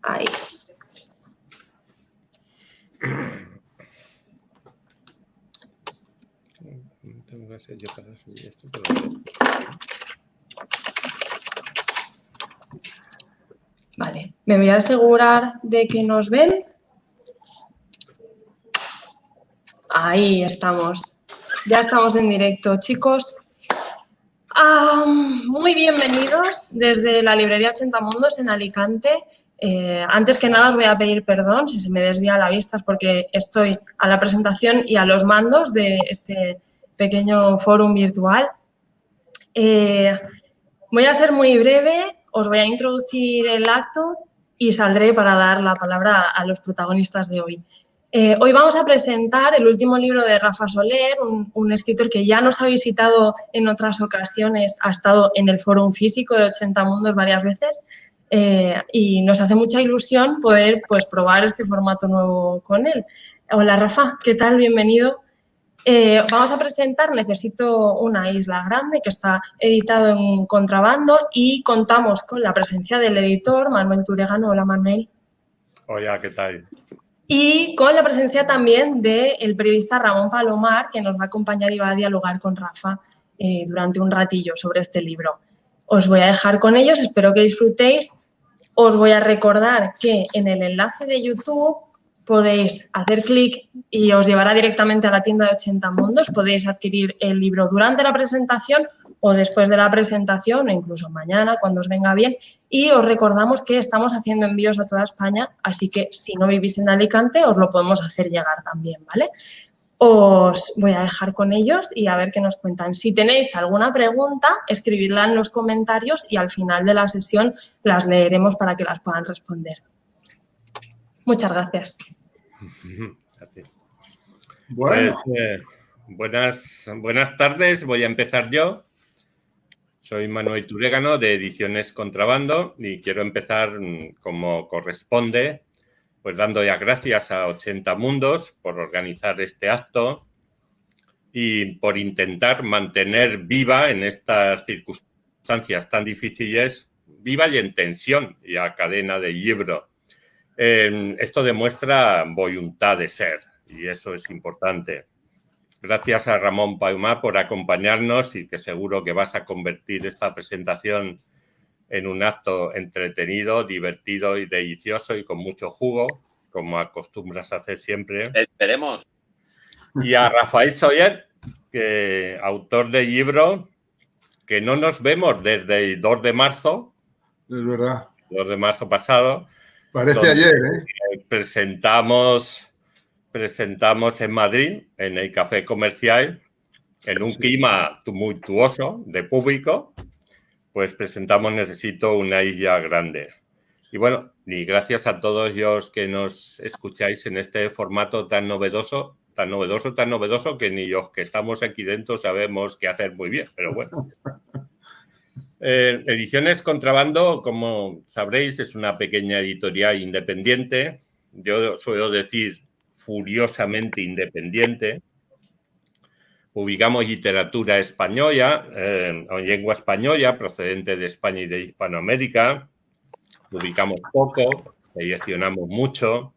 Ahí. Tengo que hacer yo para subir esto, pero... Vale, me voy a asegurar de que nos ven. Ahí estamos. Ya estamos en directo, chicos. Muy bienvenidos desde la librería 80 Mundos en Alicante. Antes que nada os voy a pedir perdón si se me desvía la vista, es porque estoy a la presentación y a los mandos de este pequeño fórum virtual. Voy a ser muy breve, os voy a introducir el acto y saldré para dar la palabra a los protagonistas de hoy. Hoy vamos a presentar el último libro de Rafa Soler, un escritor que ya nos ha visitado en otras ocasiones, ha estado en el fórum físico de 80 Mundos varias veces y nos hace mucha ilusión poder probar este formato nuevo con él. Hola Rafa, ¿qué tal? Bienvenido. Vamos a presentar Necesito una isla grande, que está editado en contrabando y contamos con la presencia del editor Manuel Turegano. Hola Manuel. Hola, ¿qué tal? Y con la presencia también del periodista Ramón Palomar, que nos va a acompañar y va a dialogar con Rafa durante un ratillo sobre este libro. Os voy a dejar con ellos, espero que disfrutéis. Os voy a recordar que en el enlace de YouTube podéis hacer clic y os llevará directamente a la tienda de 80 Mundos. Podéis adquirir el libro durante la presentación o después de la presentación, o incluso mañana, cuando os venga bien. Y os recordamos que estamos haciendo envíos a toda España, así que si no vivís en Alicante, os lo podemos hacer llegar también, ¿vale? Os voy a dejar con ellos y a ver qué nos cuentan. Si tenéis alguna pregunta, escribidla en los comentarios y al final de la sesión las leeremos para que las puedan responder. Muchas gracias. Bueno. Pues, buenas tardes, voy a empezar yo. Soy Manuel Turegano de Ediciones Contrabando y quiero empezar como corresponde, pues dando ya gracias a 80 Mundos por organizar este acto y por intentar mantener viva en estas circunstancias tan difíciles, viva y en tensión y a cadena de libro. Esto demuestra voluntad de ser y eso es importante. Gracias a Ramón Palomar por acompañarnos y que seguro que vas a convertir esta presentación en un acto entretenido, divertido y delicioso y con mucho jugo, como acostumbras a hacer siempre. Esperemos. Y a Rafael Soler, autor del libro que no nos vemos desde el 2 de marzo. Es verdad. 2 de marzo pasado. Parece ayer, ¿eh? Presentamos en Madrid, en el Café Comercial, en un clima tumultuoso de público, pues presentamos Necesito una isla grande. Y bueno, y gracias a todos los que nos escucháis en este formato tan novedoso, que ni los que estamos aquí dentro sabemos qué hacer muy bien, pero bueno. Ediciones Contrabando, como sabréis, es una pequeña editorial independiente. Yo suelo decir furiosamente independiente. Publicamos literatura española, o lengua española, procedente de España y de Hispanoamérica. Publicamos poco, seleccionamos mucho.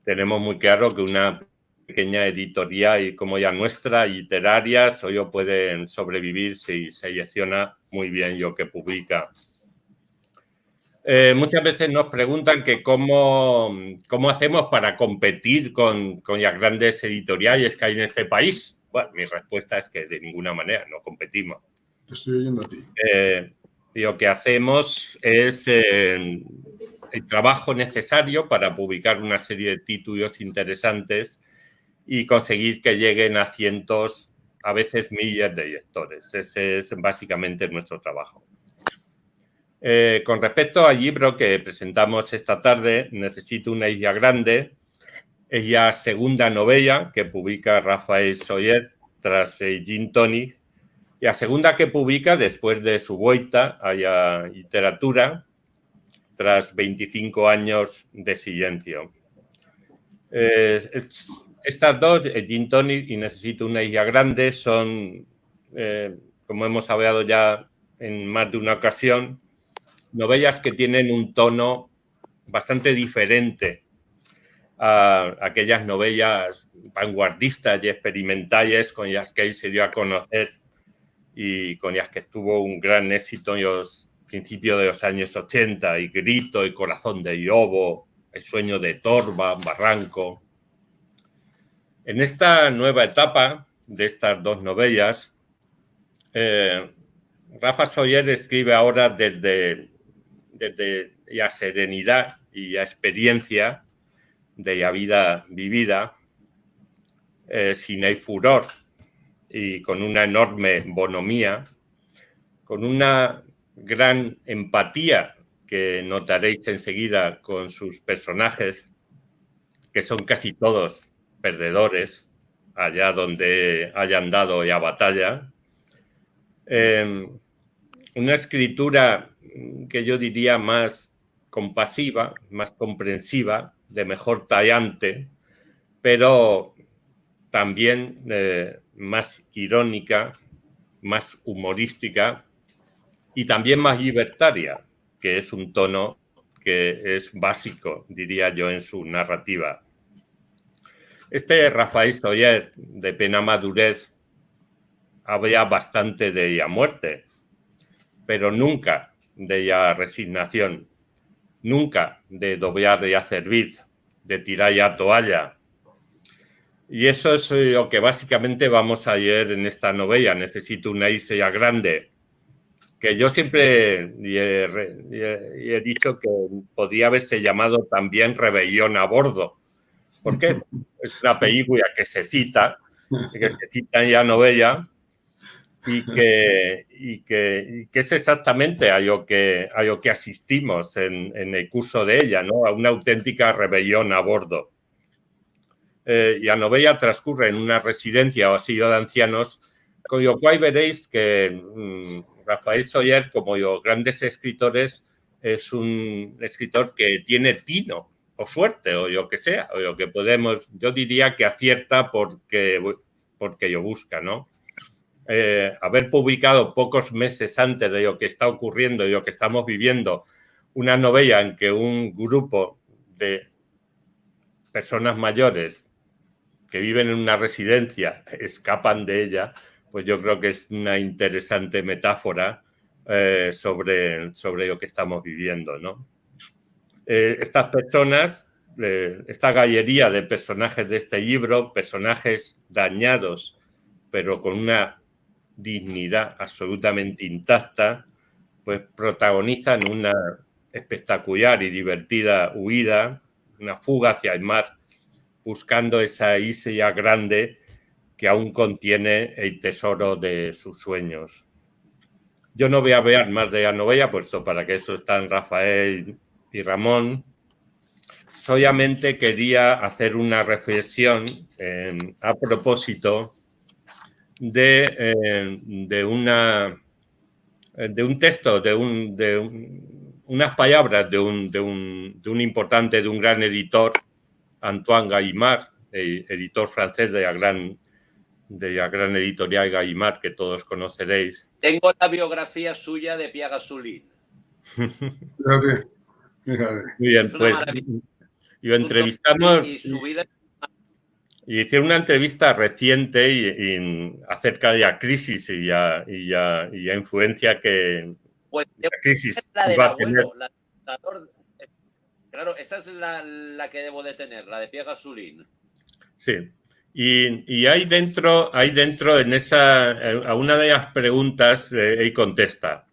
Tenemos muy claro que una pequeña editorial como ya nuestra, literaria, solo pueden sobrevivir si selecciona muy bien lo que publica. Muchas veces nos preguntan que cómo hacemos para competir con las grandes editoriales que hay en este país. Bueno, mi respuesta es que de ninguna manera, no competimos. Te estoy oyendo a ti. Lo que hacemos es el trabajo necesario para publicar una serie de títulos interesantes y conseguir que lleguen a cientos, a veces miles de lectores. Ese es básicamente nuestro trabajo. Con respecto al libro que presentamos esta tarde, Necesito una isla grande, es la segunda novela que publica Rafael Soler tras el Gin Tonic, y la segunda que publica después de su vuelta a la literatura tras 25 años de silencio. Estas dos, el Gin Tonic y Necesito una isla grande, son como hemos hablado ya en más de una ocasión, novelas que tienen un tono bastante diferente a aquellas novelas vanguardistas y experimentales con las que él se dio a conocer y con las que tuvo un gran éxito en los principios de los años 80, y Grito, y Corazón de Lobo, El sueño de Torba, Barranco. En esta nueva etapa de estas dos novelas, Rafa Soler escribe ahora desde la serenidad y la experiencia de la vida vivida, sin el furor y con una enorme bonomía, con una gran empatía que notaréis enseguida con sus personajes, que son casi todos perdedores, allá donde hayan dado la batalla. Una escritura que yo diría más compasiva, más comprensiva, de mejor tallante, pero también más irónica, más humorística y también más libertaria, que es un tono que es básico, diría yo, en su narrativa. Rafael Soler, de plena madurez, habla bastante de la muerte, pero nunca de la resignación, nunca de doblar la cerviz, de tirar la toalla. Y eso es lo que básicamente vamos a leer en esta novela. Necesito una isla grande, que yo siempre he dicho que podría haberse llamado también Rebelión a bordo, porque es una película que se cita en la novela y que es exactamente a lo que asistimos en el curso de ella, ¿no? A una auténtica rebelión a bordo. Y la novela transcurre en una residencia o asilo de ancianos, con lo cual veréis que Rafael Soler, como los grandes escritores, es un escritor que tiene tino o suerte o lo que sea, o lo que podemos, yo diría que acierta porque lo busca, ¿no? Haber publicado pocos meses antes de lo que está ocurriendo y lo que estamos viviendo una novela en que un grupo de personas mayores que viven en una residencia escapan de ella, pues yo creo que es una interesante metáfora sobre lo que estamos viviendo, ¿no? Estas personas, esta gallería de personajes de este libro, personajes dañados, pero con una dignidad absolutamente intacta, pues protagonizan una espectacular y divertida huida, una fuga hacia el mar, buscando esa isla grande que aún contiene el tesoro de sus sueños. Yo no voy a hablar más de la novela, puesto para que eso están Rafael y Ramón. Solamente quería hacer una reflexión a propósito de un texto, unas palabras de un importante, de un gran editor, Antoine Gallimard, el editor francés de la gran editorial Gallimard, que todos conoceréis. Tengo la biografía suya de Pierre Gasolin. Fíjate. Muy bien, pues lo entrevistamos y hicieron una entrevista reciente acerca de la crisis y la influencia que pues, la crisis la del va a tener. Claro, esa es la que debo de tener, la de Pierre Gasolin. Sí. Y hay dentro en esa, a una de las preguntas, él contesta.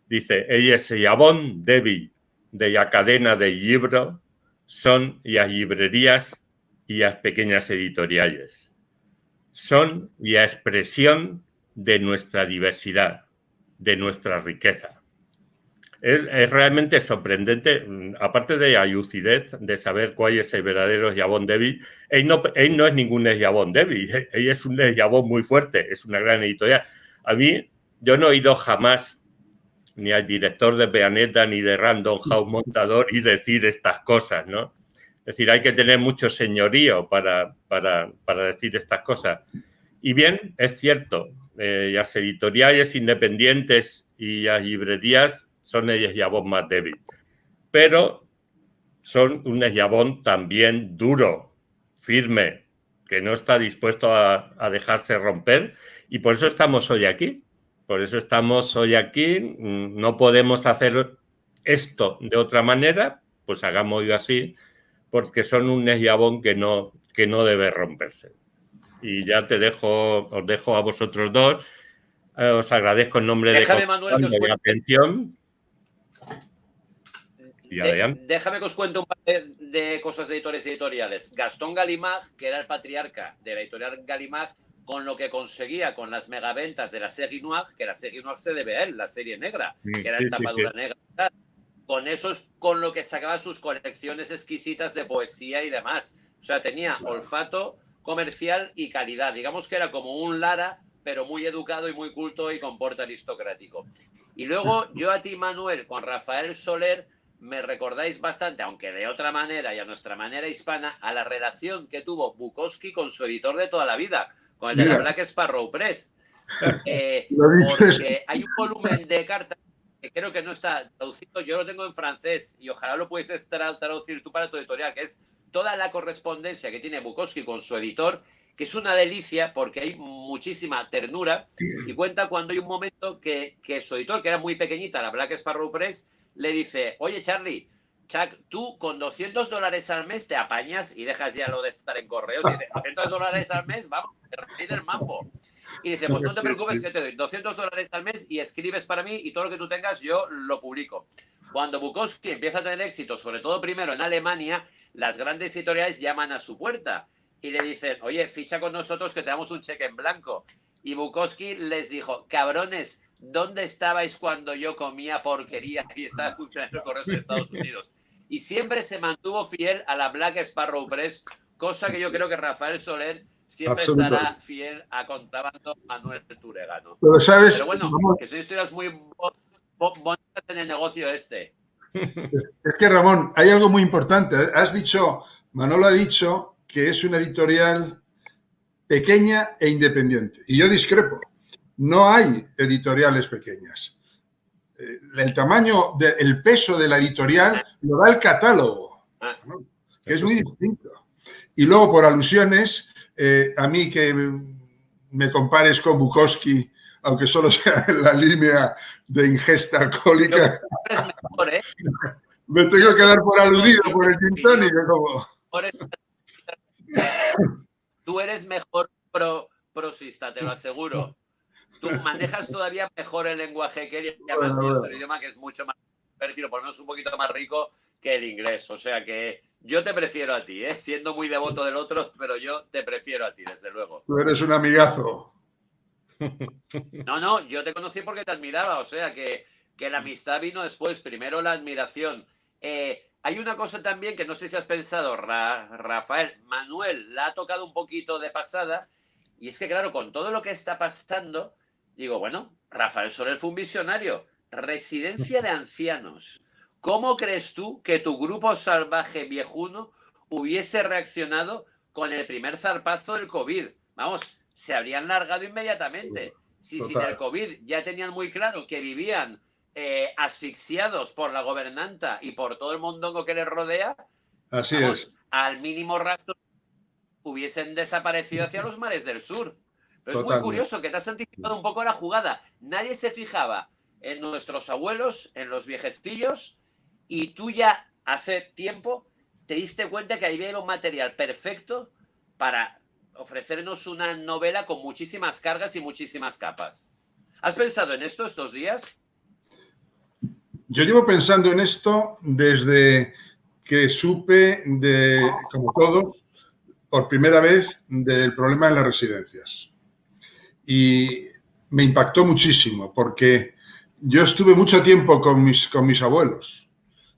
Dice, el eslabón débil de la cadena del libro son las librerías y las pequeñas editoriales. Son la expresión de nuestra diversidad, de nuestra riqueza. Es realmente sorprendente, aparte de la lucidez de saber cuál es el verdadero eslabón débil. Él no es ningún eslabón débil, él es un eslabón muy fuerte, es una gran editorial. A mí, yo no he oído jamás ni al director de Planeta ni de Random House Montador y decir estas cosas, ¿no? Es decir, hay que tener mucho señorío para decir estas cosas. Y bien, es cierto, las editoriales independientes y las librerías son el eslabón más débil, pero son un eslabón también duro, firme, que no está dispuesto a dejarse romper, y por eso estamos hoy aquí. Por eso estamos hoy aquí. No podemos hacer esto de otra manera, pues hagámoslo así, porque son un eslabón que no debe romperse. Y ya os dejo a vosotros dos. Os agradezco en nombre Déjame, Manuel, que os de atención. Déjame que os cuente un par de cosas de editores y editoriales. Gastón Gallimard, que era el patriarca de la editorial Gallimard, con lo que conseguía con las megaventas de la Série Noire, que la Série Noire se debe a él, la serie negra, que era en tapadura negra. Con eso es con lo que sacaba sus colecciones exquisitas de poesía y demás. O sea, tenía olfato comercial y calidad. Digamos que era como un Lara, pero muy educado y muy culto y con porte aristocrático. Y luego yo a ti, Manuel, con Rafael Soler, me recordáis bastante, aunque de otra manera y a nuestra manera hispana, a la relación que tuvo Bukowski con su editor de toda la vida, con el de la Black Sparrow Press. Porque hay un volumen de cartas que creo que no está traducido, yo lo tengo en francés y ojalá lo pudieses traducir tú para tu editorial, que es toda la correspondencia que tiene Bukowski con su editor, que es una delicia porque hay muchísima ternura y cuenta cuando hay un momento que su editor, que era muy pequeñita, la Black Sparrow Press, le dice, oye Charlie, Chuck, tú con $200 al mes te apañas y dejas ya lo de estar en correos y dices, $200 al mes, vamos, rey del mambo. Y dice, pues no te preocupes que te doy $200 al mes y escribes para mí y todo lo que tú tengas yo lo publico. Cuando Bukowski empieza a tener éxito, sobre todo primero en Alemania, las grandes editoriales llaman a su puerta y le dicen, oye, ficha con nosotros que te damos un cheque en blanco. Y Bukowski les dijo, cabrones, ¿dónde estabais cuando yo comía porquería y estaba funcionando el correos en Estados Unidos? Y siempre se mantuvo fiel a la Black Sparrow Press, cosa que yo creo que Rafael Soler siempre estará fiel a Contrabando Manuel Turegano. Pero bueno, que son historias muy bonitas en el negocio este. Es que, Ramón, hay algo muy importante. Manolo ha dicho que es una editorial pequeña e independiente. Y yo discrepo. No hay editoriales pequeñas. El tamaño, el peso de la editorial lo da el catálogo, ¿no? Que es muy distinto. Y luego, por alusiones, a mí que me compares con Bukowski, aunque solo sea en la línea de ingesta alcohólica, mejor, ¿eh? Me tengo que dar por aludido por el gin tonic, como... Tú eres mejor prosista, te lo aseguro. Tú manejas todavía mejor el lenguaje que él, y además nuestro idioma, que es mucho más, por lo menos un poquito más rico que el inglés. O sea que yo te prefiero a ti, siendo muy devoto del otro, pero yo te prefiero a ti, desde luego. Tú eres un amigazo. No, yo te conocí porque te admiraba, o sea que la amistad vino después, primero la admiración. Hay una cosa también que no sé si has pensado, Rafael, Manuel la ha tocado un poquito de pasada, y es que claro, con todo lo que está pasando, digo, bueno, Rafael Soler fue un visionario. Residencia de ancianos. ¿Cómo crees tú que tu grupo salvaje viejuno hubiese reaccionado con el primer zarpazo del COVID? Vamos, se habrían largado inmediatamente. Si sin el COVID ya tenían muy claro que vivían asfixiados por la gobernanta y por todo el mondongo que les rodea, así es. Al mínimo rato hubiesen desaparecido hacia los mares del sur. Pero es muy curioso que te has anticipado un poco la jugada. Nadie se fijaba en nuestros abuelos, en los viejecillos, y tú ya hace tiempo te diste cuenta que había un material perfecto para ofrecernos una novela con muchísimas cargas y muchísimas capas. ¿Has pensado en esto estos días? Yo llevo pensando en esto desde que supe, como todos, por primera vez del problema de las residencias. Y me impactó muchísimo porque yo estuve mucho tiempo con mis abuelos.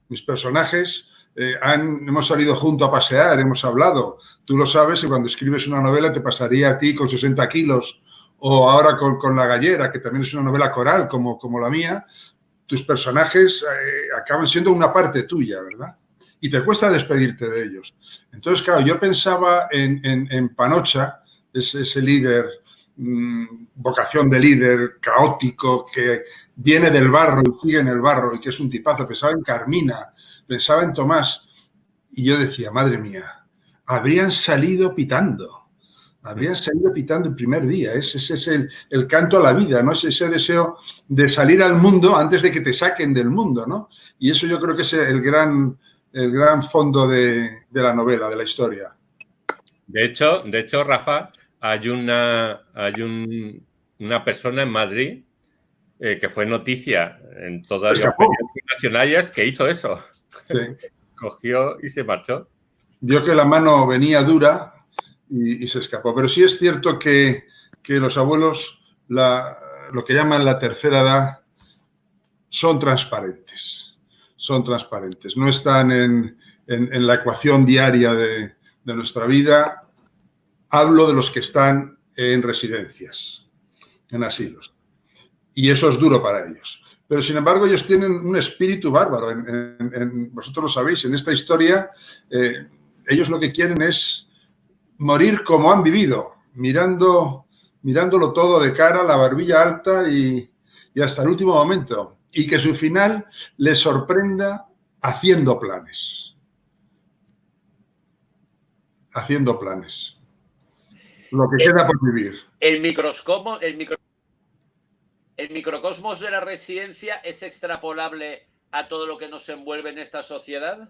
Mis personajes hemos salido juntos a pasear, hemos hablado. Tú lo sabes, y cuando escribes una novela te pasaría a ti con 60 kilos o ahora con La Gallera, que también es una novela coral como la mía. Tus personajes acaban siendo una parte tuya, ¿verdad? Y te cuesta despedirte de ellos. Entonces, claro, yo pensaba en Panocha, ese líder vocación de líder, caótico, que viene del barro y sigue en el barro y que es un tipazo. Pensaba en Carmina, pensaba en Tomás y yo decía, madre mía, habrían salido pitando el primer día. Ese es el canto a la vida, ¿no? Es ese deseo de salir al mundo antes de que te saquen del mundo, ¿no? Y eso yo creo que es el gran fondo de la novela, de la historia. De hecho, Rafa, hay una persona en Madrid que fue noticia en todas las periódicos nacionales que hizo eso. Sí. Cogió y se marchó. Vio que la mano venía dura y se escapó. Pero sí es cierto que los abuelos, lo que llaman la tercera edad, son transparentes. Son transparentes. No están en la ecuación diaria de nuestra vida. Hablo de los que están en residencias, en asilos. Y eso es duro para ellos. Pero, sin embargo, ellos tienen un espíritu bárbaro. Vosotros lo sabéis, en esta historia, ellos lo que quieren es morir como han vivido, mirándolo todo de cara, la barbilla alta y hasta el último momento. Y que su final les sorprenda haciendo planes. Haciendo planes. Lo que queda por vivir. El microcosmos de la residencia es extrapolable a todo lo que nos envuelve en esta sociedad.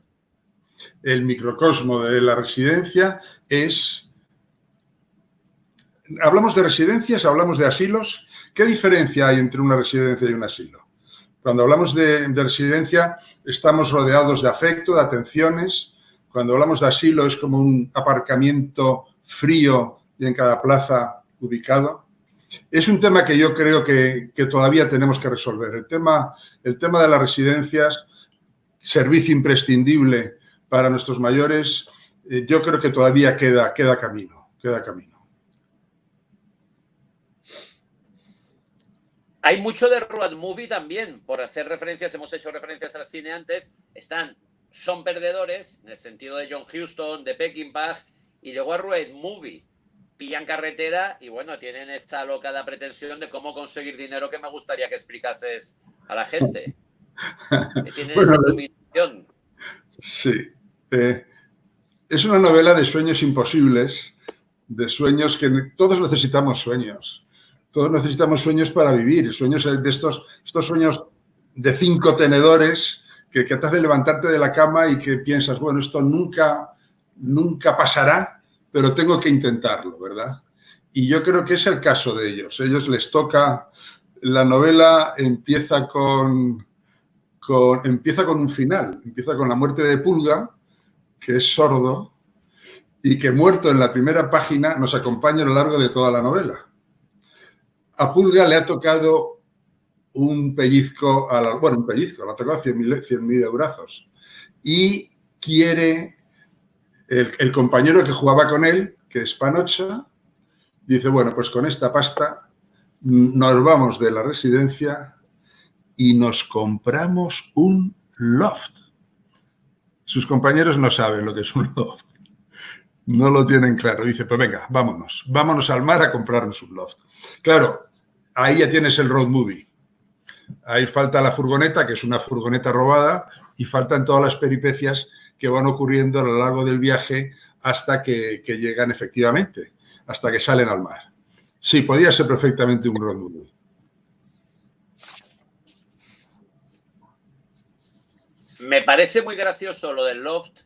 El microcosmo de la residencia es... Hablamos de residencias, hablamos de asilos. ¿Qué diferencia hay entre una residencia y un asilo? Cuando hablamos de residencia estamos rodeados de afecto, de atenciones. Cuando hablamos de asilo es como un aparcamiento frío y en cada plaza ubicado. Es un tema que yo creo que todavía tenemos que resolver. El tema de las residencias, servicio imprescindible para nuestros mayores, yo creo que todavía queda camino. Hay mucho de road movie también, por hacer referencias, hemos hecho referencias al cine antes, son perdedores, en el sentido de John Huston, de Peckinpah, y luego a road movie. Pillan carretera y, bueno, tienen esta locada pretensión de cómo conseguir dinero que me gustaría que explicases a la gente. Tienen esa iluminación. Sí. Es una novela de sueños imposibles, de sueños que todos necesitamos sueños. Todos necesitamos sueños para vivir, sueños de estos sueños de 5 tenedores que te hacen levantarte de la cama y que piensas, bueno, esto nunca pasará, pero tengo que intentarlo, ¿verdad? Y yo creo que es el caso de ellos. Ellos les toca, la novela empieza con un final, empieza con la muerte de Pulga, que es sordo y que muerto en la primera página nos acompaña a lo largo de toda la novela. A Pulga le ha tocado un pellizco, le ha tocado 100.000 eurazos. Y quiere, el compañero que jugaba con él, que es Panocha, dice, bueno, pues con esta pasta nos vamos de la residencia y nos compramos un loft. Sus compañeros no saben lo que es un loft. No lo tienen claro. Dice, pues venga, vámonos al mar a comprarnos un loft. Claro, ahí ya tienes el road movie. Ahí falta la furgoneta, que es una furgoneta robada, y faltan todas las peripecias que van ocurriendo a lo largo del viaje hasta que llegan efectivamente, hasta que salen al mar. Sí, podía ser perfectamente un road movie. Me parece muy gracioso lo del loft,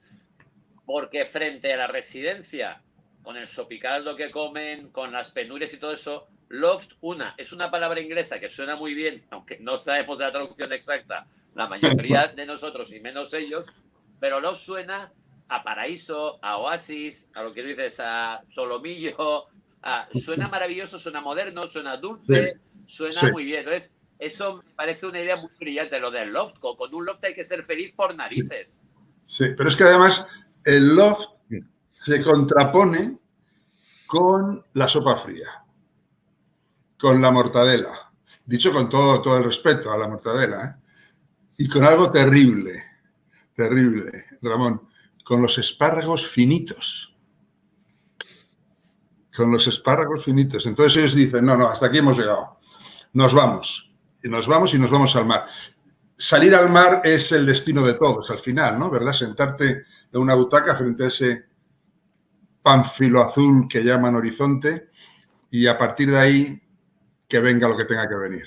porque frente a la residencia, con el sopicaldo que comen, con las penurias y todo eso, loft, es una palabra inglesa que suena muy bien, aunque no sabemos la traducción exacta, la mayoría de nosotros y menos ellos, pero loft suena a paraíso, a oasis, a lo que dices, a solomillo, suena maravilloso, suena moderno, suena dulce, suena muy bien. Entonces, eso me parece una idea muy brillante, lo del loft. Con un loft hay que ser feliz por narices. Sí, pero es que además el loft se contrapone con la sopa fría, con la mortadela, dicho con todo el respeto a la mortadela, y con algo terrible, Ramón, con los espárragos finitos. con los espárragos finitos. Entonces ellos dicen, no, hasta aquí hemos llegado. Nos vamos. Y nos vamos al mar. Salir al mar es el destino de todos, al final, ¿no? ¿Verdad? Sentarte en una butaca frente a ese pánfilo azul que llaman horizonte y a partir de ahí que venga lo que tenga que venir.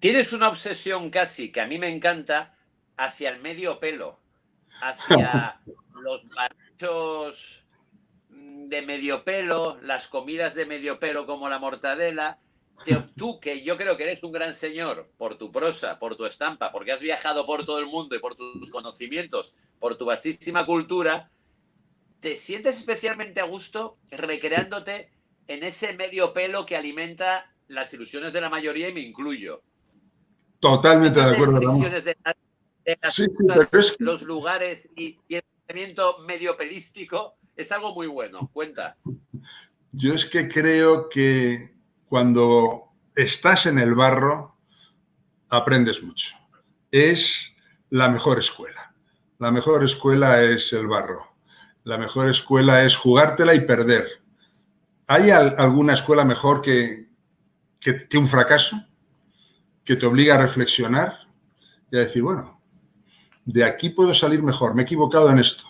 Tienes una obsesión casi, que a mí me encanta, hacia el medio pelo, hacia los barachos de medio pelo, las comidas de medio pelo como la mortadela. Tú, que yo creo que eres un gran señor por tu prosa, por tu estampa, porque has viajado por todo el mundo y por tus conocimientos, por tu vastísima cultura, ¿te sientes especialmente a gusto recreándote en ese medio pelo que alimenta las ilusiones de la mayoría y me incluyo? Totalmente de acuerdo. Descripciones de las sí, cosas, pero es que... los lugares y el pensamiento medio pelístico es algo muy bueno. Cuenta. Yo es que creo que cuando estás en el barro aprendes mucho. Es la mejor escuela. La mejor escuela es el barro. La mejor escuela es jugártela y perder. ¿Hay alguna escuela mejor que un fracaso? Que te obliga a reflexionar y a decir, bueno, de aquí puedo salir mejor, me he equivocado en esto.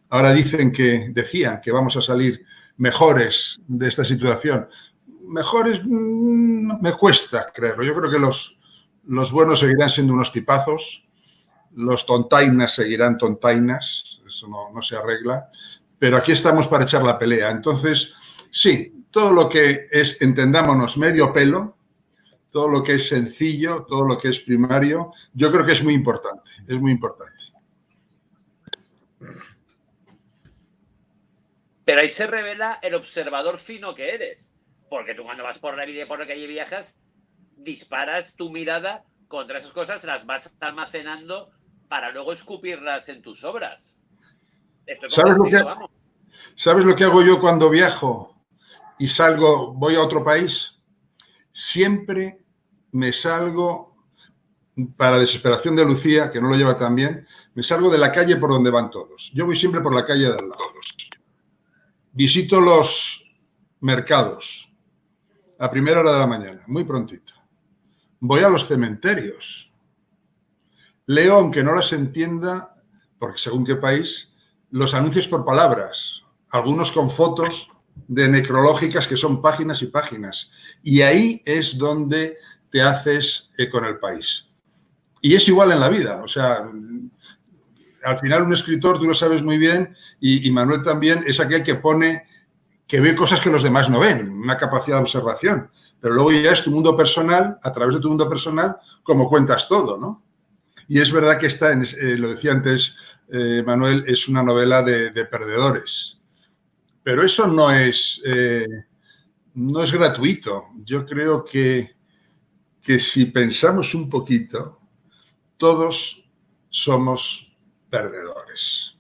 Ahora decían que vamos a salir mejores de esta situación. Mejores me cuesta creerlo. Yo creo que los buenos seguirán siendo unos tipazos, los tontainas seguirán tontainas, eso no se arregla, pero aquí estamos para echar la pelea. Entonces, sí, todo lo que es, entendámonos, medio pelo, todo lo que es sencillo, todo lo que es primario, yo creo que es muy importante, es muy importante. Pero ahí se revela el observador fino que eres, porque tú cuando vas por la vida y por la calle viajas, disparas tu mirada contra esas cosas, las vas almacenando para luego escupirlas en tus obras. ¿Sabes lo que hago yo cuando viajo y salgo, voy a otro país? Siempre me salgo, para desesperación de Lucía, que no lo lleva tan bien, me salgo de la calle por donde van todos. Yo voy siempre por la calle de al lado. Visito los mercados a primera hora de la mañana, muy prontito. Voy a los cementerios. Leo, aunque no las entienda, porque según qué país, los anuncios por palabras, algunos con fotos de necrológicas que son páginas y páginas. Y ahí es donde te haces con el país. Y es igual en la vida. O sea, al final un escritor, tú lo sabes muy bien, y Manuel también, es aquel que ve cosas que los demás no ven, una capacidad de observación. Pero luego ya es tu mundo personal, a través de tu mundo personal, como cuentas todo, ¿no? Y es verdad que esta, lo decía antes Manuel, es una novela de perdedores. Pero eso no es gratuito. Yo creo que si pensamos un poquito, todos somos perdedores.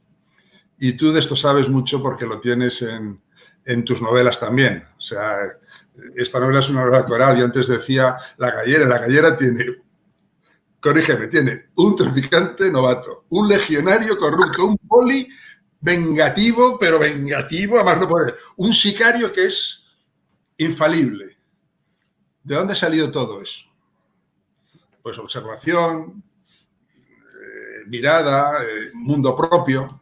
Y tú de esto sabes mucho porque lo tienes en tus novelas también. O sea, esta novela es una novela coral. Yo antes decía La Gallera tiene, corrígeme, tiene un traficante novato, un legionario corrupto, un poli vengativo, pero vengativo, además no puede, un sicario que es infalible. ¿De dónde ha salido todo eso? Pues observación, mirada, mundo propio.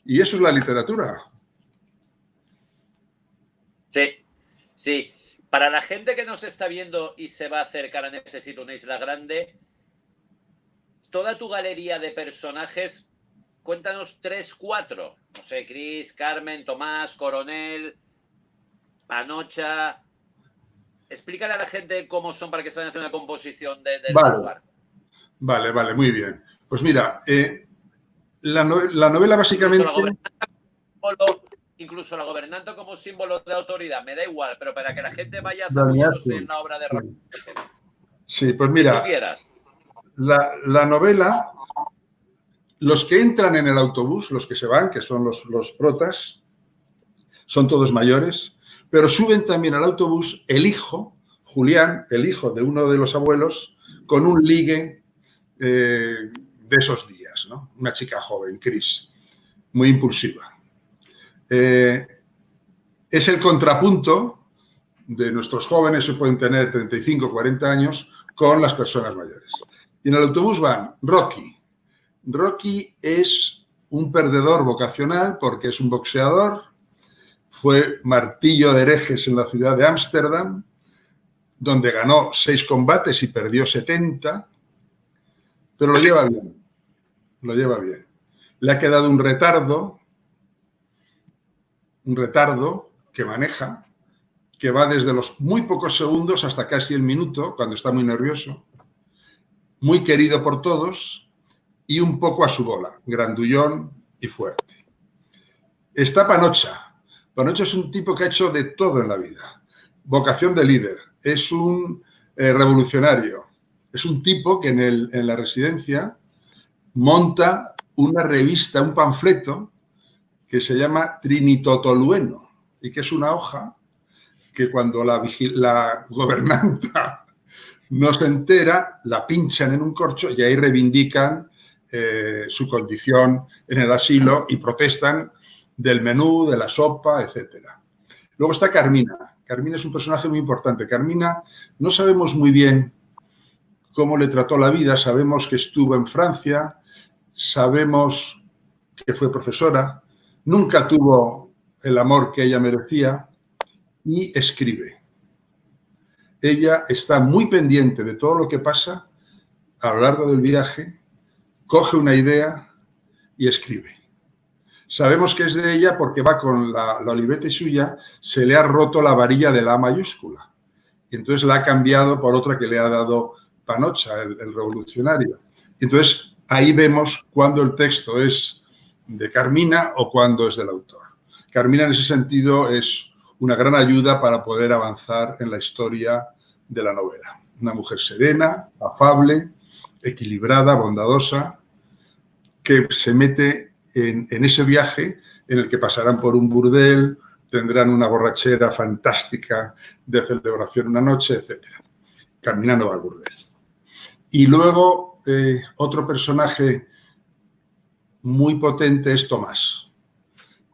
Y eso es la literatura. Sí, sí. Para la gente que nos está viendo y se va a acercar a Necesito una isla grande, toda tu galería de personajes, cuéntanos 3, 4. No sé, Cris, Carmen, Tomás, Coronel, Anocha. Explícale a la gente cómo son para que se vayan a hacer una composición del lugar. Vale, muy bien. Pues mira, la novela básicamente... Incluso la gobernante como símbolo de autoridad, me da igual, pero para que la gente vaya zamullándose en la obra de Rafael. Sí, pues mira, la novela, los que entran en el autobús, los que se van, que son los protas, son todos mayores, pero suben también al autobús el hijo, Julián, el hijo de uno de los abuelos, con un ligue de esos días, ¿no? Una chica joven, Cris. muy impulsiva. Es el contrapunto de nuestros jóvenes, que pueden tener 35, 40 años, con las personas mayores. Y en el autobús van Rocky. Rocky es un perdedor vocacional porque es un boxeador, fue martillo de herejes en la ciudad de Ámsterdam, donde ganó 6 combates y perdió 70, pero lo lleva bien, lo lleva bien. Le ha quedado un retardo que maneja, que va desde los muy pocos segundos hasta casi el minuto, cuando está muy nervioso, muy querido por todos y un poco a su bola, grandullón y fuerte. Está Panocha. Panocha es un tipo que ha hecho de todo en la vida. Vocación de líder. Es un revolucionario. Es un tipo que en la residencia monta una revista, un panfleto que se llama Trinitotolueno y que es una hoja que cuando la gobernanta no se entera, la pinchan en un corcho y ahí reivindican su condición en el asilo y protestan del menú, de la sopa, etc. Luego está Carmina. Carmina es un personaje muy importante. Carmina no sabemos muy bien cómo le trató la vida. Sabemos que estuvo en Francia, sabemos que fue profesora, nunca tuvo el amor que ella merecía y escribe. Ella está muy pendiente de todo lo que pasa a lo largo del viaje, coge una idea y escribe. Sabemos que es de ella porque va con la olivete suya, se le ha roto la varilla de la A mayúscula. Y entonces la ha cambiado por otra que le ha dado Panocha, el revolucionario. Y entonces ahí vemos cuando el texto es de Carmina o cuando es del autor. Carmina en ese sentido es una gran ayuda para poder avanzar en la historia de la novela. Una mujer serena, afable, equilibrada, bondadosa, que se mete en ese viaje en el que pasarán por un burdel, tendrán una borrachera fantástica de celebración una noche, etc. Carmina no va al burdel. Y luego otro personaje muy potente es Tomás.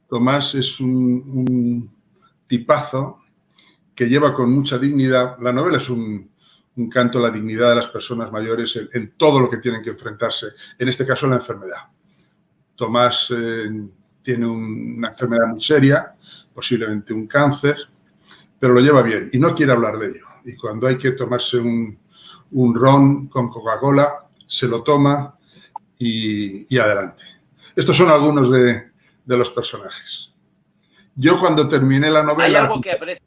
Tomás es un tipazo que lleva con mucha dignidad. La novela es un canto a la dignidad de las personas mayores en todo lo que tienen que enfrentarse, en este caso la enfermedad. Tomás tiene una enfermedad muy seria, posiblemente un cáncer, pero lo lleva bien y no quiere hablar de ello. Y cuando hay que tomarse un ron con Coca-Cola, se lo toma y adelante. Estos son algunos de los personajes. Yo cuando terminé la novela... ¿Hay algo que aprecio?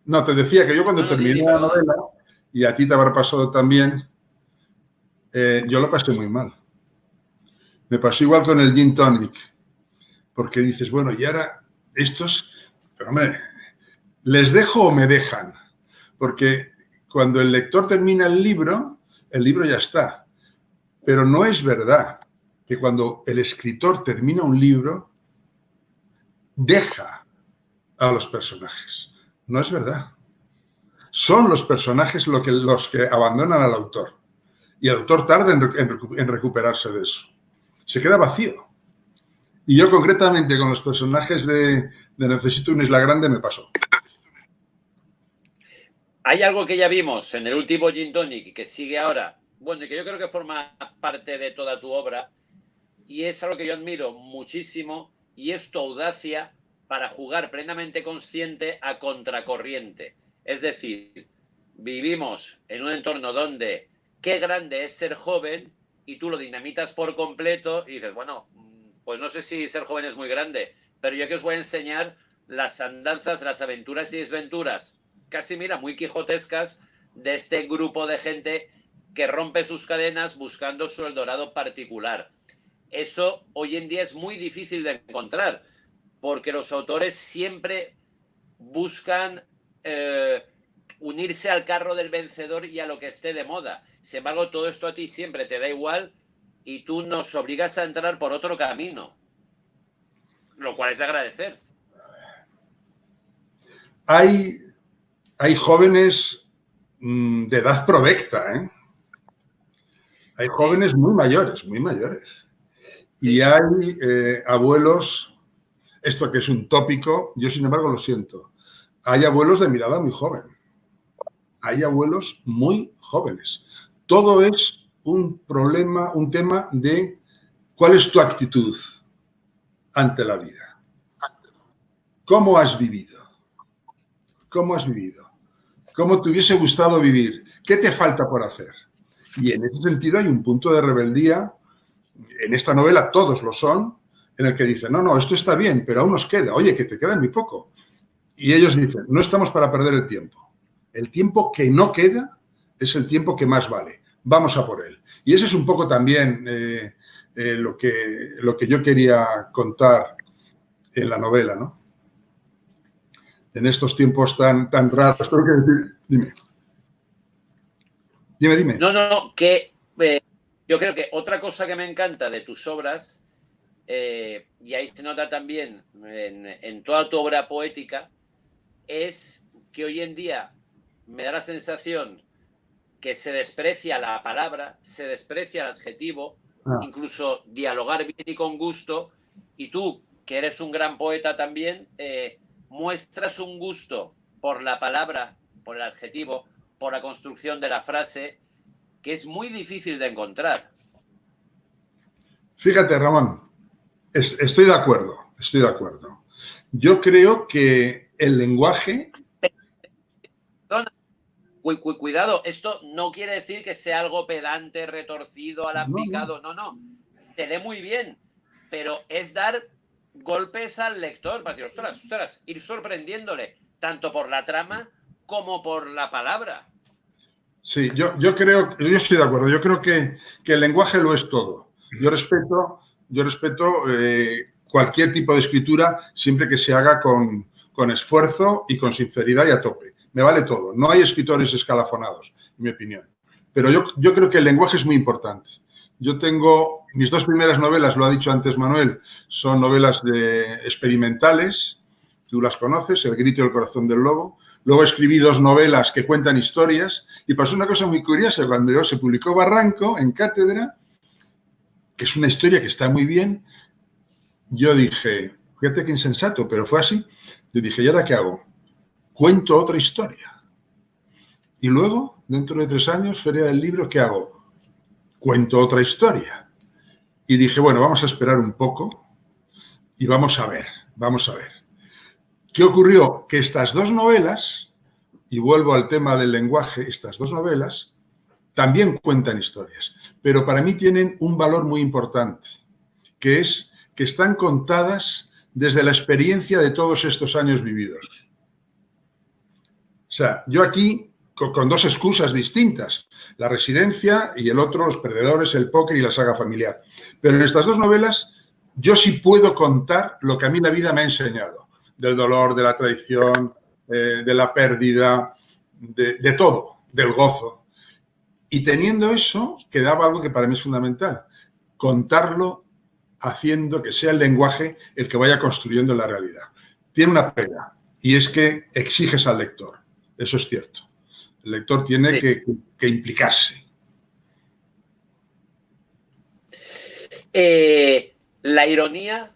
No, te decía que yo cuando terminé la novela, y a ti te habrá pasado también, yo lo pasé muy mal. Me pasó igual con el gin tonic, porque dices, bueno, y ahora estos, pero hombre, ¿les dejo o me dejan? Porque cuando el lector termina el libro ya está. Pero no es verdad que cuando el escritor termina un libro, deja a los personajes. No es verdad. Son los personajes los que abandonan al autor. Y el autor tarda en recuperarse de eso. Se queda vacío. Y yo concretamente con los personajes de Necesito una isla grande me pasó. Hay algo que ya vimos en el último Gin Tonic y que sigue ahora, bueno, y que yo creo que forma parte de toda tu obra, y es algo que yo admiro muchísimo, y es tu audacia para jugar plenamente consciente a contracorriente. Es decir, vivimos en un entorno donde qué grande es ser joven y tú lo dinamitas por completo y dices, bueno, pues no sé si ser joven es muy grande, pero yo que os voy a enseñar las andanzas, las aventuras y desventuras, casi mira, muy quijotescas, de este grupo de gente que rompe sus cadenas buscando su Eldorado particular. Eso hoy en día es muy difícil de encontrar, porque los autores siempre buscan unirse al carro del vencedor y a lo que esté de moda. Sin embargo, todo esto a ti siempre te da igual y tú nos obligas a entrar por otro camino, lo cual es de agradecer. Hay jóvenes de edad provecta, ¿eh? Hay jóvenes muy mayores, muy mayores. Y hay abuelos, esto que es un tópico, yo sin embargo lo siento, hay abuelos de mirada muy joven, hay abuelos muy jóvenes. Todo es un problema, un tema de cuál es tu actitud ante la vida. ¿Cómo has vivido? ¿Cómo has vivido? ¿Cómo te hubiese gustado vivir? ¿Qué te falta por hacer? Y en ese sentido hay un punto de rebeldía. En esta novela todos lo son, en el que dicen, no, esto está bien, pero aún nos queda. Oye, que te queda muy poco. Y ellos dicen, no estamos para perder el tiempo. El tiempo que no queda es el tiempo que más vale. Vamos a por él. Y ese es un poco también lo que yo quería contar en la novela, ¿no? En estos tiempos tan raros. Tengo que decir, dime. No, que yo creo que otra cosa que me encanta de tus obras, y ahí se nota también en toda tu obra poética, es que hoy en día me da la sensación que se desprecia la palabra, se desprecia el adjetivo, incluso dialogar bien y con gusto, y tú, que eres un gran poeta también, muestras un gusto por la palabra, por el adjetivo, por la construcción de la frase, que es muy difícil de encontrar. Fíjate, Ramón, estoy de acuerdo. Yo creo que el lenguaje... Cuidado, esto no quiere decir que sea algo pedante, retorcido, alambicado, no. Te lee muy bien, pero es dar golpes al lector para decir, ostras, ir sorprendiéndole, tanto por la trama como por la palabra. Sí, yo estoy de acuerdo. Yo creo que el lenguaje lo es todo. Yo respeto cualquier tipo de escritura siempre que se haga con esfuerzo y con sinceridad y a tope. Me vale todo. No hay escritores escalafonados, en mi opinión. Pero yo creo que el lenguaje es muy importante. Yo tengo mis dos primeras novelas, lo ha dicho antes Manuel, son novelas experimentales. Tú las conoces, El grito y el corazón del lobo. Luego escribí dos novelas que cuentan historias y pasó una cosa muy curiosa. Cuando se publicó Barranco en Cátedra, que es una historia que está muy bien, yo dije, fíjate qué insensato, pero fue así. Yo dije, ¿y ahora qué hago? Cuento otra historia. Y luego, dentro de 3 años, Feria del Libro, ¿qué hago? Cuento otra historia. Y dije, bueno, vamos a esperar un poco y vamos a ver. ¿Qué ocurrió? Que estas dos novelas, y vuelvo al tema del lenguaje, estas dos novelas también cuentan historias, pero para mí tienen un valor muy importante, que es que están contadas desde la experiencia de todos estos años vividos. O sea, yo aquí, con dos excusas distintas, la residencia y el otro, Los perdedores, el póker y la saga familiar. Pero en estas dos novelas yo sí puedo contar lo que a mí la vida me ha enseñado. Del dolor, de la traición, de la pérdida, de todo, del gozo. Y teniendo eso, quedaba algo que para mí es fundamental. Contarlo haciendo que sea el lenguaje el que vaya construyendo la realidad. Tiene una pega, y es que exiges al lector. Eso es cierto. El lector tiene que implicarse. La ironía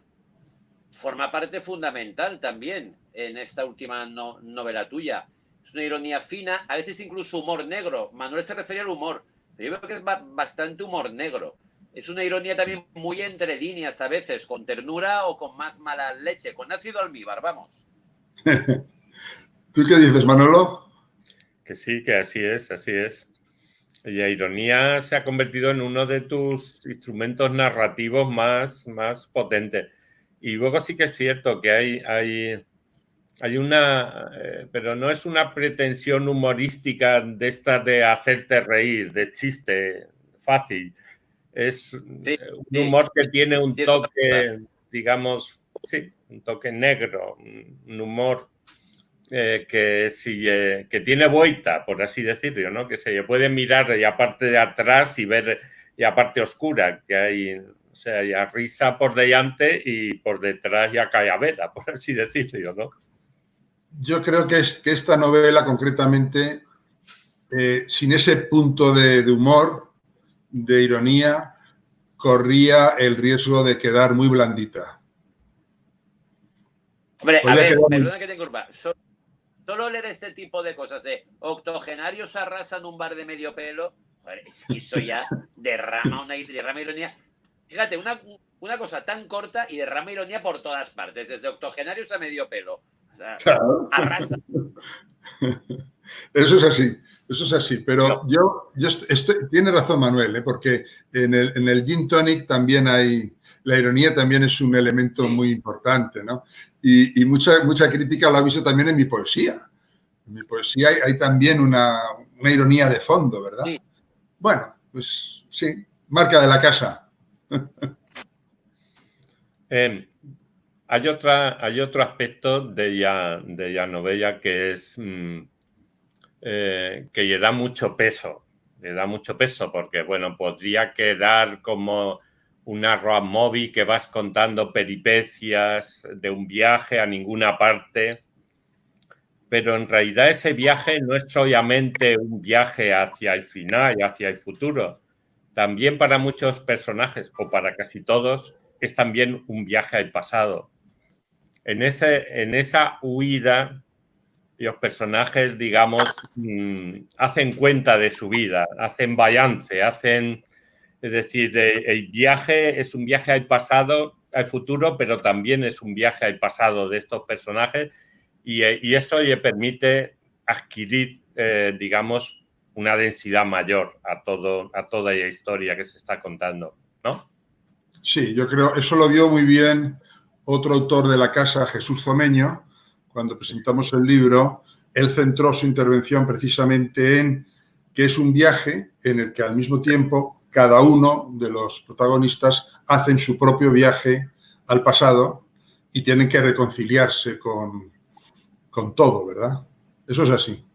forma parte fundamental también en esta última novela tuya. Es una ironía fina, a veces incluso humor negro. Manuel se refería al humor, pero yo creo que es bastante humor negro. Es una ironía también muy entre líneas a veces, con ternura o con más mala leche, con ácido almíbar, vamos. ¿Tú qué dices, Manolo? Que sí, que así es. Y la ironía se ha convertido en uno de tus instrumentos narrativos más potentes. Y luego sí que es cierto que hay una... pero no es una pretensión humorística de esta de hacerte reír, de chiste fácil. Es un humor que tiene un toque, digamos, un toque negro, un humor que tiene vuelta, por así decirlo, ¿no? Que se puede mirar y aparte de atrás y ver y aparte oscura, que hay, o sea, ya risa por delante y por detrás ya calavera, por así decirlo, ¿no? Yo creo que esta novela concretamente, sin ese punto de humor, de ironía, corría el riesgo de quedar muy blandita. Hombre, Podría a ver, quedar muy- perdona que te interrumpa. Solo leer este tipo de cosas de octogenarios arrasan un bar de medio pelo, joder, es que eso ya derrama ironía. Fíjate, una cosa tan corta y derrama ironía por todas partes, desde octogenarios a medio pelo. O sea, Claro. arrasa. Eso es así, pero tiene razón Manuel, ¿eh? Porque en el gin tonic también hay, la ironía también es un elemento Sí. muy importante, ¿no? Y mucha crítica lo ha visto también en mi poesía. En mi poesía hay también una ironía de fondo, ¿verdad? Sí. Bueno, pues sí, marca de la casa. Hay otro aspecto de la novela que es que le da mucho peso. Le da mucho peso porque, bueno, podría quedar como una road movie que vas contando peripecias de un viaje a ninguna parte, pero en realidad ese viaje no es solamente un viaje hacia el final, hacia el futuro. También para muchos personajes, o para casi todos, es también un viaje al pasado. En esa huida, los personajes, digamos, hacen cuenta de su vida, hacen balance, es decir, el viaje es un viaje al pasado, al futuro, pero también es un viaje al pasado de estos personajes y eso le permite adquirir, digamos, una densidad mayor a toda la historia que se está contando, ¿no? Sí, yo creo, eso lo vio muy bien otro autor de la casa, Jesús Zomeño, cuando presentamos el libro. Él centró su intervención precisamente en que es un viaje en el que al mismo tiempo cada uno de los protagonistas hacen su propio viaje al pasado y tienen que reconciliarse con todo, ¿verdad? Eso es así.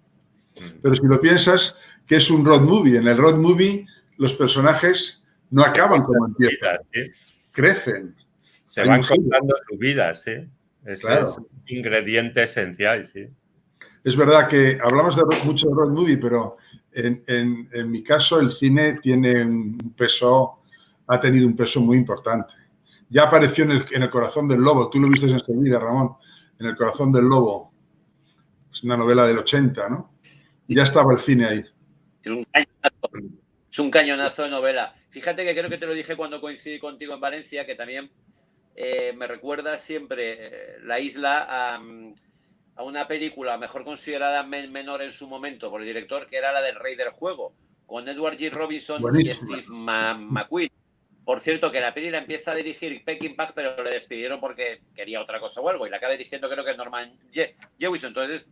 Pero si lo piensas, que es un road movie. En el road movie los personajes no acaban como empiezan, crecen. Se van contando su vida, sí. Claro. Es un ingrediente esencial, sí. Es verdad que hablamos mucho de road movie, pero en mi caso el cine tiene ha tenido un peso muy importante. Ya apareció en el Corazón del Lobo, tú lo viste enseguida, Ramón, en El Corazón del Lobo. Es una novela del 80, ¿no? Ya estaba el cine ahí. Es un cañonazo de novela. Fíjate que creo que te lo dije cuando coincidí contigo en Valencia, que también me recuerda siempre La Isla a una película mejor considerada menor en su momento por el director, que era la del Rey del Juego, con Edward G. Robinson. Buenísima. Y Steve McQueen. Por cierto, que la peli la empieza a dirigir Peckinpah, pero le despidieron porque quería otra cosa o algo, y la acaba dirigiendo creo que Norman Jewison. Entonces,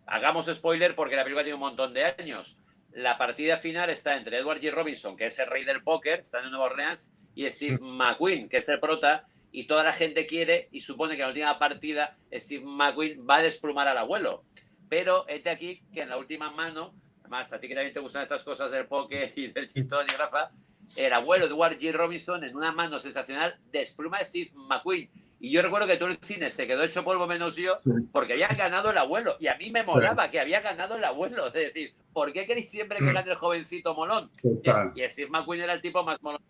hagamos spoiler porque la película tiene un montón de años. La partida final está entre Edward G. Robinson, que es el rey del póker, está en Nueva Orleans, y Steve McQueen, que es el prota, y toda la gente quiere y supone que en la última partida Steve McQueen va a desplumar al abuelo. Pero este aquí, que en la última mano, además a ti que también te gustan estas cosas del póker y del chintón y Rafa, el abuelo de Edward G. Robinson, en una mano sensacional, despluma a Steve McQueen. Y yo recuerdo que todo el cine se quedó hecho polvo menos yo, porque había ganado el abuelo. Y a mí me molaba que había ganado el abuelo. Es decir, ¿por qué queréis siempre que gane el jovencito molón? Y Steve McQueen era el tipo más molón.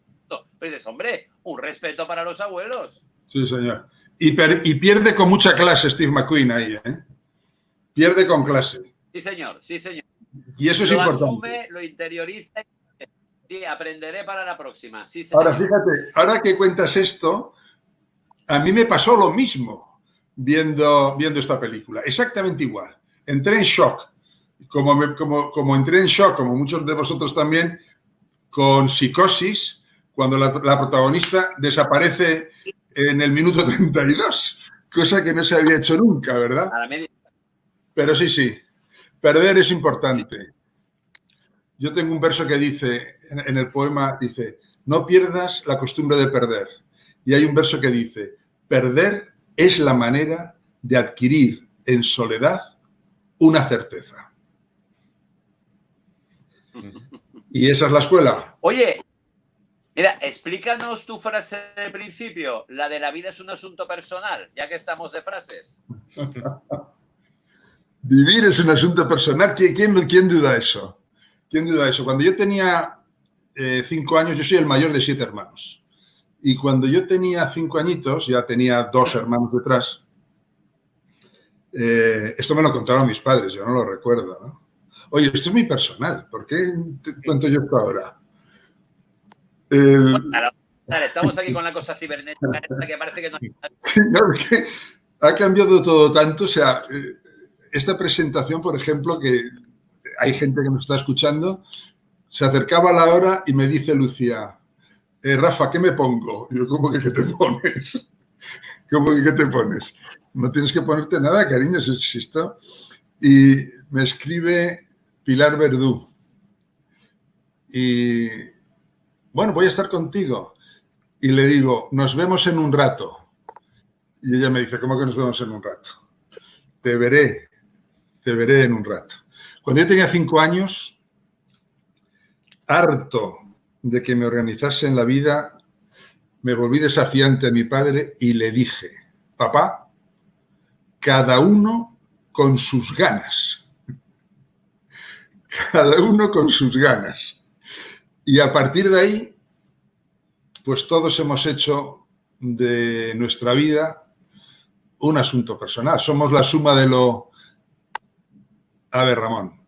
Pero dices, hombre, un respeto para los abuelos. Sí, señor. Y pierde con mucha clase Steve McQueen ahí, ¿eh? Pierde con clase. Sí, señor, sí, señor. Y eso es importante. Lo asume, lo interioriza. Sí, aprenderé para la próxima. Sí, señor. Ahora, fíjate, ahora que cuentas esto, a mí me pasó lo mismo viendo esta película. Exactamente igual. Entré en shock. Como entré en shock, como muchos de vosotros también, con Psicosis, cuando la protagonista desaparece en el minuto 32, cosa que no se había hecho nunca, ¿verdad? A la media. Pero sí, perder es importante. Yo tengo un verso que dice, en el poema, dice, no pierdas la costumbre de perder. Y hay un verso que dice, perder es la manera de adquirir en soledad una certeza. Y esa es la escuela. Oye, mira, explícanos tu frase del principio, la de la vida es un asunto personal, ya que estamos de frases. Vivir es un asunto personal. ¿Quién duda eso? ¿Quién duda eso? Cuando yo tenía 5 años, yo soy el mayor de 7 hermanos. Y cuando yo tenía 5 añitos, ya tenía 2 hermanos detrás, esto me lo contaron mis padres, yo no lo recuerdo, ¿no? Oye, esto es muy personal, ¿por qué te cuento yo esto ahora? Estamos aquí con la cosa cibernética que parece que no... No, es que ha cambiado todo tanto, o sea, esta presentación, por ejemplo, que hay gente que nos está escuchando, se acercaba a la hora y me dice Lucía, Rafa, ¿qué me pongo? Y yo, ¿cómo que qué te pones? ¿Cómo que qué te pones? No tienes que ponerte nada, cariño, si esto... Y me escribe Pilar Verdú. Y, bueno, voy a estar contigo. Y le digo, nos vemos en un rato. Y ella me dice, ¿cómo que nos vemos en un rato? Te veré en un rato. Cuando yo tenía 5 años, harto de que me organizase en la vida, me volví desafiante a mi padre y le dije, papá, cada uno con sus ganas. Cada uno con sus ganas. Y a partir de ahí, pues todos hemos hecho de nuestra vida un asunto personal. Somos la suma de lo... A ver, Ramón,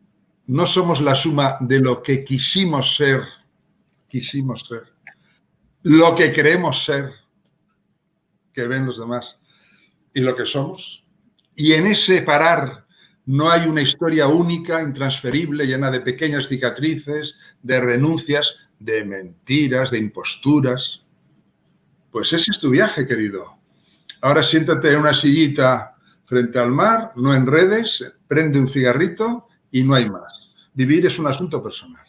no somos la suma de lo que quisimos ser, lo que creemos ser, que ven los demás, y lo que somos. Y en ese parar no hay una historia única, intransferible, llena de pequeñas cicatrices, de renuncias, de mentiras, de imposturas. Pues ese es tu viaje, querido. Ahora siéntate en una sillita frente al mar, no enredes, prende un cigarrito y no hay más. Vivir es un asunto personal.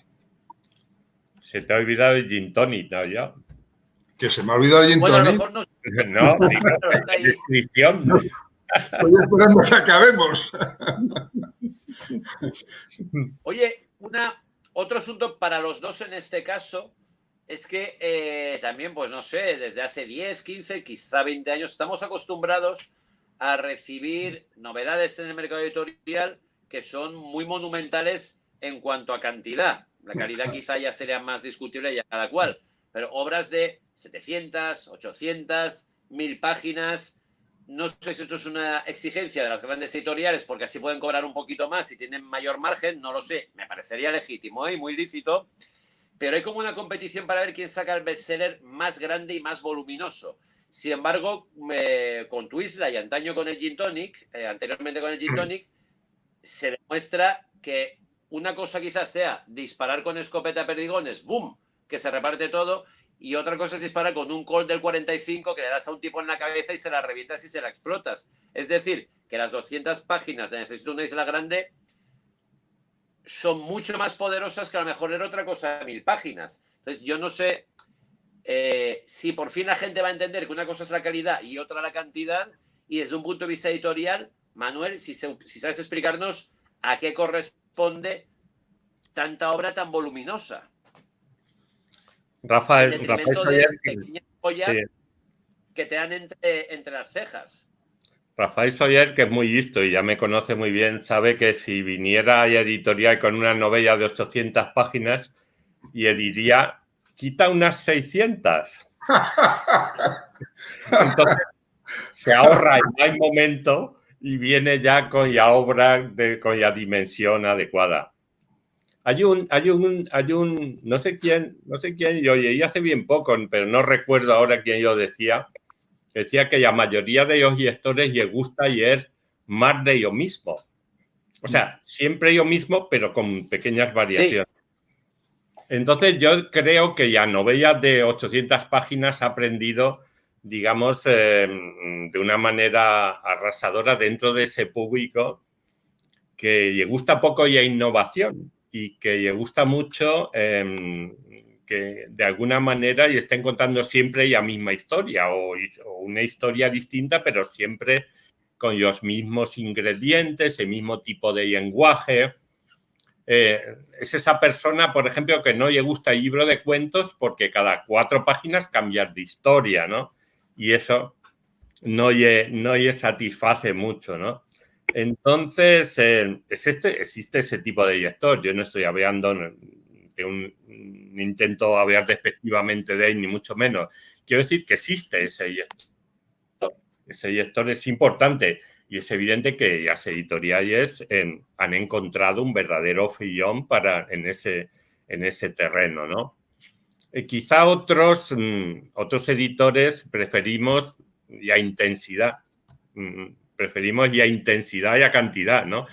Se te ha olvidado el gin tonic, ¿no? Ya. Que se me ha olvidado el gin tonic. Bueno, a lo mejor no. No, digo, la descripción. No. Estoy esperando que acabemos. Oye, otro asunto para los dos en este caso es que también, pues no sé, desde hace 10, 15, quizá 20 años, estamos acostumbrados a recibir novedades en el mercado editorial que son muy monumentales en cuanto a cantidad. La calidad quizá ya sería más discutible ya cada cual, pero obras de 700, 800, 1000 páginas. No sé si esto es una exigencia de las grandes editoriales porque así pueden cobrar un poquito más y tienen mayor margen, no lo sé, me parecería legítimo y muy lícito, pero hay como una competición para ver quién saca el bestseller más grande y más voluminoso. Sin embargo, con tu isla y antaño con el Gin Tonic, anteriormente con el Gin Tonic, se demuestra que una cosa quizás sea disparar con escopeta perdigones, ¡boom!, que se reparte todo, y otra cosa es disparar con un Colt del 45 que le das a un tipo en la cabeza y se la revientas y se la explotas. Es decir, que las 200 páginas de Necesito una isla grande son mucho más poderosas que a lo mejor leer otra cosa de 1000 páginas. Entonces, yo no sé si por fin la gente va a entender que una cosa es la calidad y otra la cantidad, y desde un punto de vista editorial, Manuel, si sabes explicarnos a qué corresponde tanta obra tan voluminosa. Rafael Soller, que te dan entre las cejas. Rafael Soller, que es muy listo y ya me conoce muy bien, sabe que si viniera a editorial con una novela de 800 páginas y diría, quita unas 600. Entonces se ahorra en mal momento y viene ya con la obra con la dimensión adecuada. Hay un no sé quién, yo oí hace bien poco, pero no recuerdo ahora quién yo decía que la mayoría de los lectores les gusta leer más de ello mismo. O sea, siempre yo mismo, pero con pequeñas variaciones. Sí. Entonces, yo creo que la novela de 800 páginas ha aprendido, digamos, de una manera arrasadora dentro de ese público que le gusta poco la innovación y que le gusta mucho que de alguna manera y estén contando siempre la misma historia o una historia distinta, pero siempre con los mismos ingredientes, el mismo tipo de lenguaje. Es esa persona, por ejemplo, que no le gusta el libro de cuentos porque cada 4 páginas cambias de historia, ¿no? Y eso no le satisface mucho, ¿no? Entonces, existe ese tipo de lector. Yo no estoy hablando un intento a hablar despectivamente de él, ni mucho menos. Quiero decir que existe ese eyector. Ese eyector es importante y es evidente que las editoriales han encontrado un verdadero fillón en ese terreno, ¿no? Quizá otros editores preferimos ya intensidad. Preferimos ya intensidad y a cantidad, ¿no?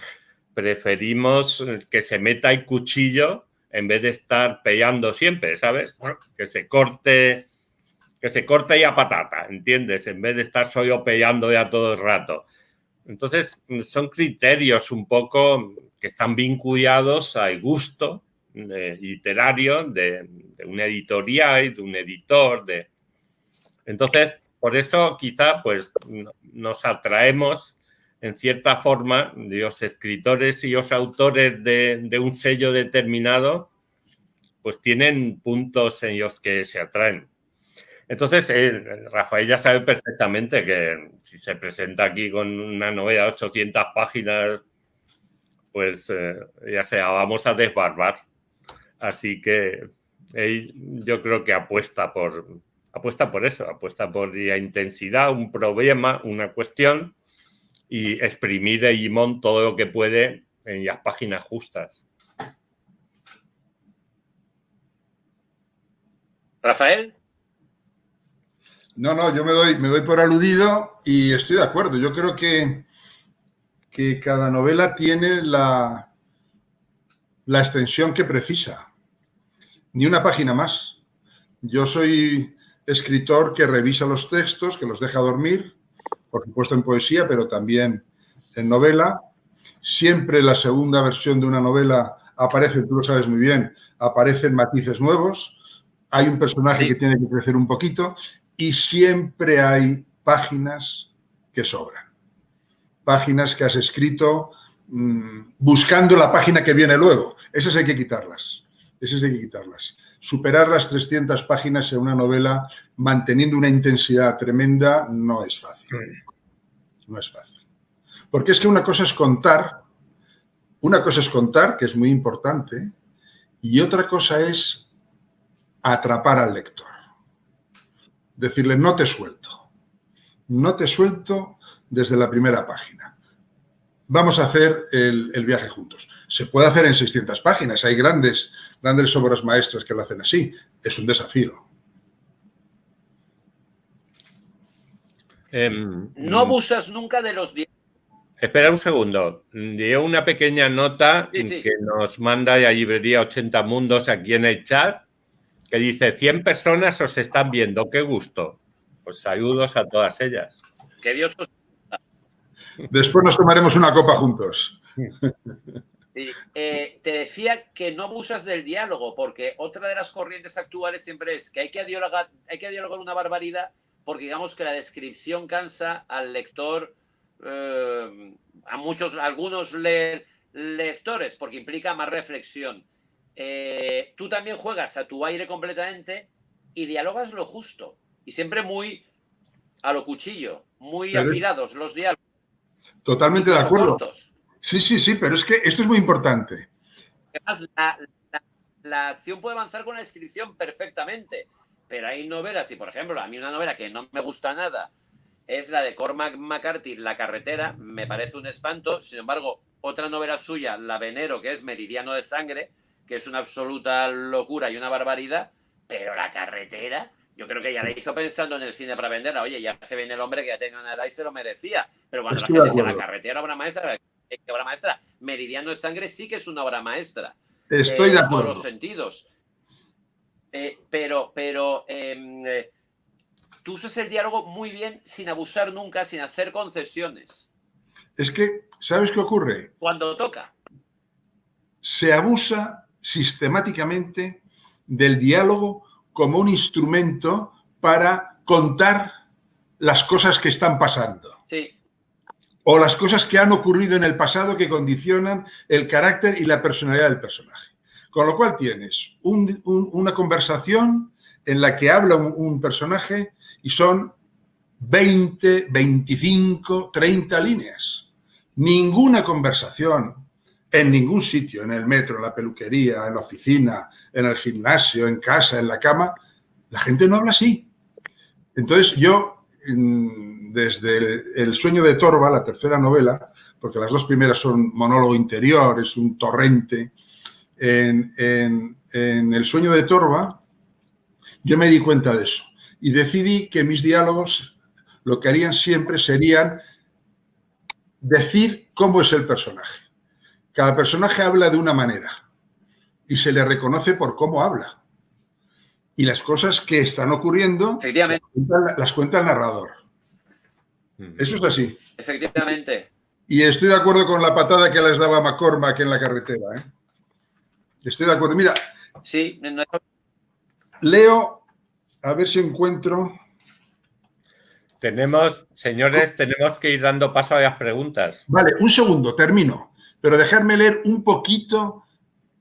Preferimos que se meta el cuchillo en vez de estar peleando siempre, ¿sabes? Que se corte y a patata, ¿entiendes? En vez de estar solo peleando ya todo el rato. Entonces, son criterios un poco que están vinculados al gusto literario de una editorial, de un editor. Entonces, por eso quizá pues, nos atraemos en cierta forma los escritores y los autores de un sello determinado, pues tienen puntos en los que se atraen. Entonces, Rafael ya sabe perfectamente que si se presenta aquí con una novela de 800 páginas, pues ya sea, vamos a desbarbar. Así que él, yo creo que apuesta por eso, apuesta por la intensidad, un problema, una cuestión y exprimir el limón todo lo que puede en las páginas justas. ¿Rafael? No, yo me doy por aludido y estoy de acuerdo. Yo creo que cada novela tiene la extensión que precisa. Ni una página más. Yo soy escritor que revisa los textos, que los deja dormir, por supuesto en poesía, pero también en novela. Siempre la segunda versión de una novela aparece, tú lo sabes muy bien, aparecen matices nuevos, hay un personaje que tiene que crecer un poquito y siempre hay páginas que sobran. Páginas que has escrito buscando la página que viene luego. Esas hay que quitarlas. Superar las 300 páginas en una novela manteniendo una intensidad tremenda no es fácil. No es fácil. Porque es que una cosa es contar, que es muy importante, y otra cosa es atrapar al lector. Decirle, no te suelto desde la primera página. Vamos a hacer el viaje juntos. Se puede hacer en 600 páginas, hay grandes obras maestras que lo hacen así. Es un desafío. No abusas nunca de los diálogos. Espera un segundo. Dio una pequeña nota que nos manda la librería 80 Mundos aquí en el chat, que dice, 100 personas os están viendo, qué gusto. Pues saludos a todas ellas. Que Dios os... Después nos tomaremos una copa juntos. Sí. Te decía que no abusas del diálogo, porque otra de las corrientes actuales siempre es que hay que dialogar una barbaridad, porque digamos que la descripción cansa al lector, algunos lectores, porque implica más reflexión. Tú también juegas a tu aire completamente y dialogas lo justo. Y siempre muy a lo cuchillo, muy afilados los diálogos. Totalmente de acuerdo. Cortos. Sí, pero es que esto es muy importante. Además, la acción puede avanzar con la descripción perfectamente, pero hay novelas, y por ejemplo, a mí una novela que no me gusta nada es la de Cormac McCarthy, La carretera, me parece un espanto. Sin embargo, otra novela suya, La Venero, que es Meridiano de Sangre, que es una absoluta locura y una barbaridad, pero La carretera, yo creo que ya la hizo pensando en el cine para venderla. Oye, ya hace bien el hombre que ya tenga una edad y se lo merecía. Pero cuando la gente dice La carretera, obra maestra, Meridiano de Sangre sí que es una obra maestra. Estoy de acuerdo. En todos los sentidos. Pero tú usas el diálogo muy bien, sin abusar nunca, sin hacer concesiones. Es que, ¿sabes qué ocurre? Cuando toca. Se abusa sistemáticamente del diálogo como un instrumento para contar las cosas que están pasando. Sí. O las cosas que han ocurrido en el pasado que condicionan el carácter y la personalidad del personaje. Con lo cual tienes una conversación en la que habla un personaje y son 20, 25, 30 líneas. Ninguna conversación En ningún sitio, en el metro, en la peluquería, en la oficina, en el gimnasio, en casa, en la cama, la gente no habla así. Entonces yo, desde El sueño de Torva, la tercera novela, porque las dos primeras son monólogo interior, es un torrente, en El sueño de Torva, yo me di cuenta de eso y decidí que mis diálogos lo que harían siempre serían decir cómo es el personaje. Cada personaje habla de una manera y se le reconoce por cómo habla. Y las cosas que están ocurriendo Efectivamente. las cuenta el narrador. Eso es así. Efectivamente. Y estoy de acuerdo con la patada que les daba McCormack en la carretera, ¿eh? Estoy de acuerdo. Mira, sí, no... leo, a ver si encuentro... Señores, tenemos que ir dando paso a las preguntas. Vale, un segundo, termino. Pero dejarme leer un poquito,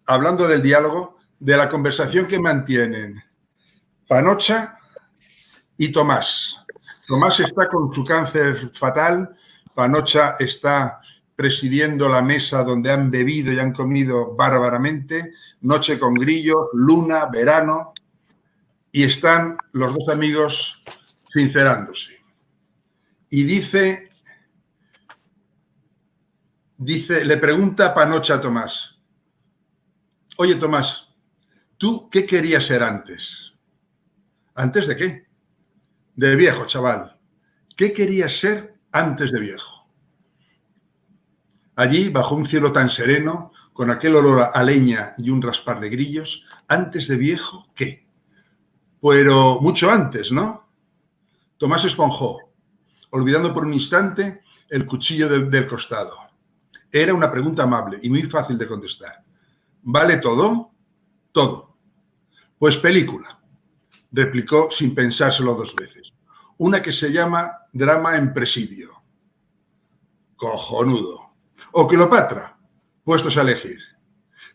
hablando del diálogo, de la conversación que mantienen Panocha y Tomás. Tomás está con su cáncer fatal, Panocha está presidiendo la mesa donde han bebido y han comido bárbaramente, noche con grillos, luna, verano, y están los dos amigos sincerándose. Y le pregunta Panocha a Tomás, oye Tomás, ¿tú qué querías ser antes? ¿Antes de qué? De viejo, chaval. ¿Qué querías ser antes de viejo? Allí, bajo un cielo tan sereno, con aquel olor a leña y un raspar de grillos, ¿antes de viejo qué? Pero mucho antes, ¿no? Tomás esponjó, olvidando por un instante el cuchillo del costado. Era una pregunta amable y muy fácil de contestar. ¿Vale todo? Todo. Pues película, replicó sin pensárselo dos veces. Una que se llama Drama en Presidio. Cojonudo. O Cleopatra, puestos a elegir.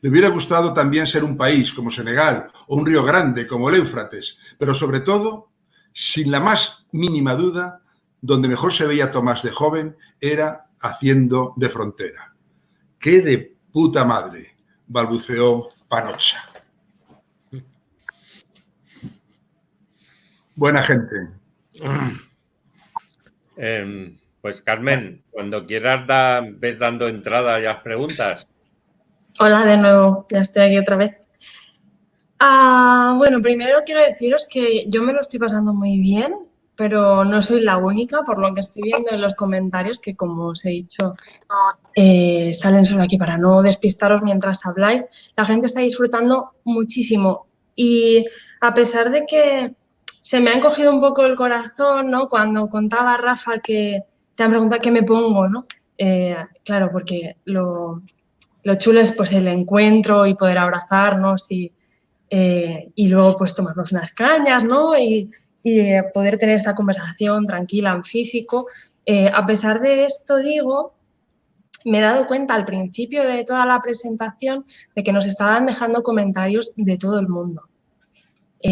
Le hubiera gustado también ser un país como Senegal o un río grande como el Éufrates, pero sobre todo, sin la más mínima duda, donde mejor se veía Tomás de joven era haciendo de frontera. ¡Qué de puta madre!, balbuceó Panocha. Buena gente. Pues Carmen, cuando quieras ves dando entrada a las preguntas. Hola de nuevo, ya estoy aquí otra vez. Bueno, primero quiero deciros que yo me lo estoy pasando muy bien, pero no soy la única, por lo que estoy viendo en los comentarios, que como os he dicho, salen solo aquí para no despistaros mientras habláis. La gente está disfrutando muchísimo y a pesar de que se me ha encogido un poco el corazón, ¿no? Cuando contaba Rafa que te han preguntado qué me pongo, ¿no? Claro, porque lo chulo es pues el encuentro y poder abrazarnos y luego pues tomarnos unas cañas, ¿no? Y poder tener esta conversación tranquila en físico. A pesar de esto, digo, me he dado cuenta al principio de toda la presentación de que nos estaban dejando comentarios de todo el mundo.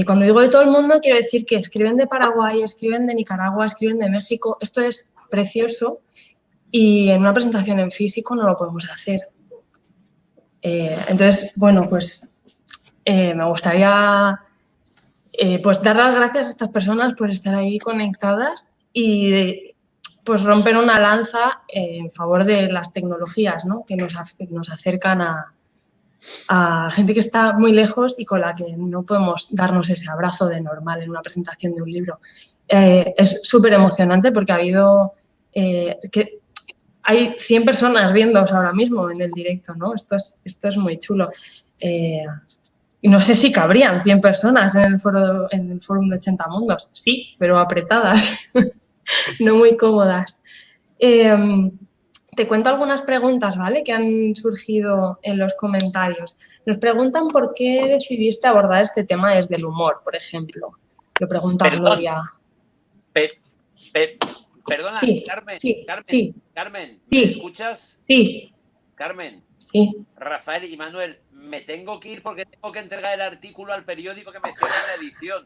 Cuando digo de todo el mundo, quiero decir que escriben de Paraguay, escriben de Nicaragua, escriben de México. Esto es precioso y en una presentación en físico no lo podemos hacer. Entonces, bueno, pues me gustaría pues dar las gracias a estas personas por estar ahí conectadas y pues romper una lanza en favor de las tecnologías, ¿no? Que nos acercan a gente que está muy lejos y con la que no podemos darnos ese abrazo de normal en una presentación de un libro. Es súper emocionante porque ha habido... hay 100 personas viéndoos ahora mismo en el directo, ¿no? Esto es muy chulo. Y no sé si cabrían 100 personas en el foro de 80 mundos. Sí, pero apretadas, no muy cómodas. Te cuento algunas preguntas, ¿vale?, que han surgido en los comentarios. Nos preguntan por qué decidiste abordar este tema desde el humor, por ejemplo. Lo pregunta Gloria. Perdona, sí, Carmen, sí, Carmen, sí, Carmen, sí, ¿me escuchas? Sí. Carmen. Sí. Rafael y Manuel, me tengo que ir porque tengo que entregar el artículo al periódico que me cierra la edición.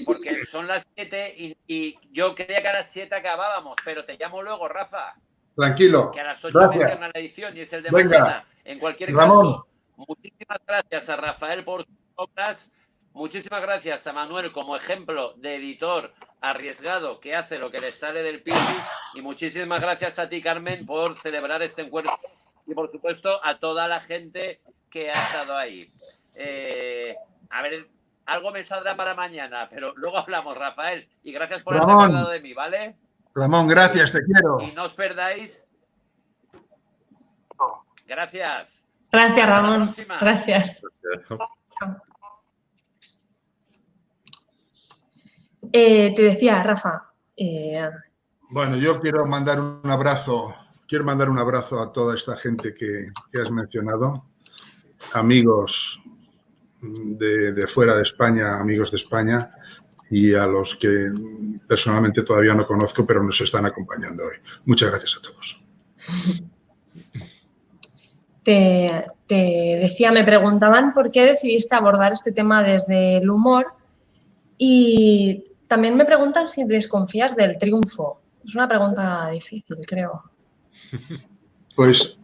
Porque son las 7 y yo creía que a las 7 acabábamos, pero te llamo luego, Rafa. Tranquilo. Que a las 8 Gracias. empieza la edición y es el de Venga. mañana. En cualquier Ramón. caso, muchísimas gracias a Rafael por sus obras. Muchísimas gracias a Manuel como ejemplo de editor arriesgado que hace lo que le sale del pirri. Y muchísimas gracias a ti, Carmen, por celebrar este encuentro. Y, por supuesto, a toda la gente que ha estado ahí. A ver, algo me saldrá para mañana, pero luego hablamos, Rafael. Y gracias por haberte acordado de mí, ¿vale? Ramón, gracias, te quiero. Y no os perdáis. Gracias. Gracias, Hasta la Ramón. próxima. Gracias. Te decía, Rafa. Bueno, yo quiero mandar un abrazo. Quiero mandar un abrazo a toda esta gente que has mencionado. Amigos de fuera de España, amigos de España, y a los que personalmente todavía no conozco, pero nos están acompañando hoy. Muchas gracias a todos. Te decía, me preguntaban por qué decidiste abordar este tema desde el humor y también me preguntan si desconfías del triunfo. Es una pregunta difícil, creo. Pues,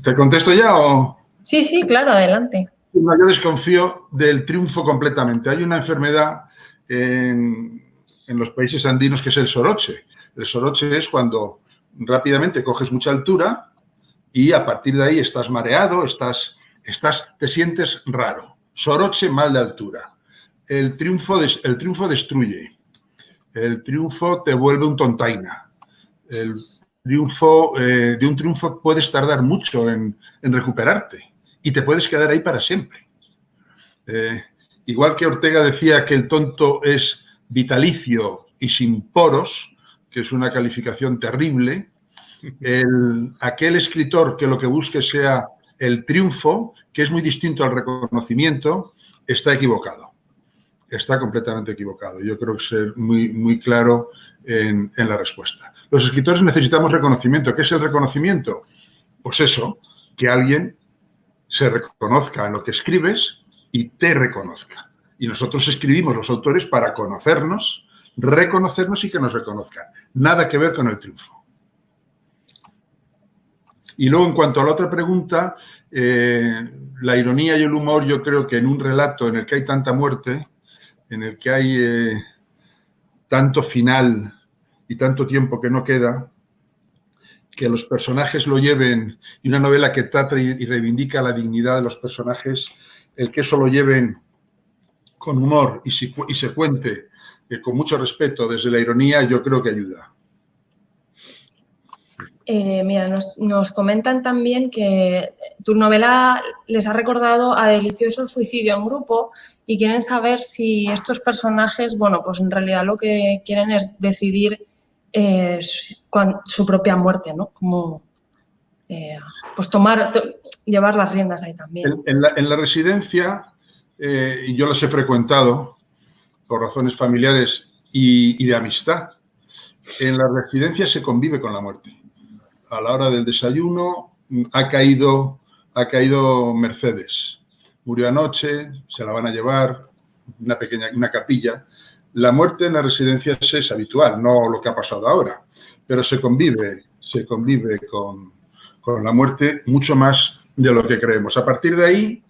¿te contesto ya o...? Sí, sí, claro, adelante. No, yo desconfío del triunfo completamente. Hay una enfermedad en los países andinos que es el soroche. El soroche es cuando rápidamente coges mucha altura y a partir de ahí estás mareado, te sientes raro. Soroche, mal de altura. El triunfo destruye. El triunfo te vuelve un tontaina. De un triunfo puedes tardar mucho en recuperarte y te puedes quedar ahí para siempre. Igual que Ortega decía que el tonto es vitalicio y sin poros, que es una calificación terrible, aquel escritor que lo que busque sea el triunfo, que es muy distinto al reconocimiento, está equivocado. Está completamente equivocado. Yo creo que ser muy, muy claro en la respuesta. Los escritores necesitamos reconocimiento. ¿Qué es el reconocimiento? Pues eso, que alguien se reconozca en lo que escribes y te reconozca. Y nosotros escribimos, los autores, para conocernos, reconocernos y que nos reconozcan. Nada que ver con el triunfo. Y luego, en cuanto a la otra pregunta, la ironía y el humor, yo creo que en un relato en el que hay tanta muerte, en el que hay tanto final y tanto tiempo que no queda, que los personajes lo lleven, y una novela que trata y reivindica la dignidad de los personajes, el que eso lo lleven con humor y se cuente con mucho respeto desde la ironía, yo creo que ayuda. Mira, nos comentan también que tu novela les ha recordado a Delicioso Suicidio en Grupo y quieren saber si estos personajes, bueno, pues en realidad lo que quieren es decidir su propia muerte, ¿no? Como pues llevar las riendas ahí también. En la residencia, y yo las he frecuentado por razones familiares y de amistad, en la residencia se convive con la muerte. A la hora del desayuno ha caído Mercedes. Murió anoche, se la van a llevar, una capilla. La muerte en las residencias es habitual, no lo que ha pasado ahora, pero se convive con la muerte mucho más de lo que creemos. A partir de ahí,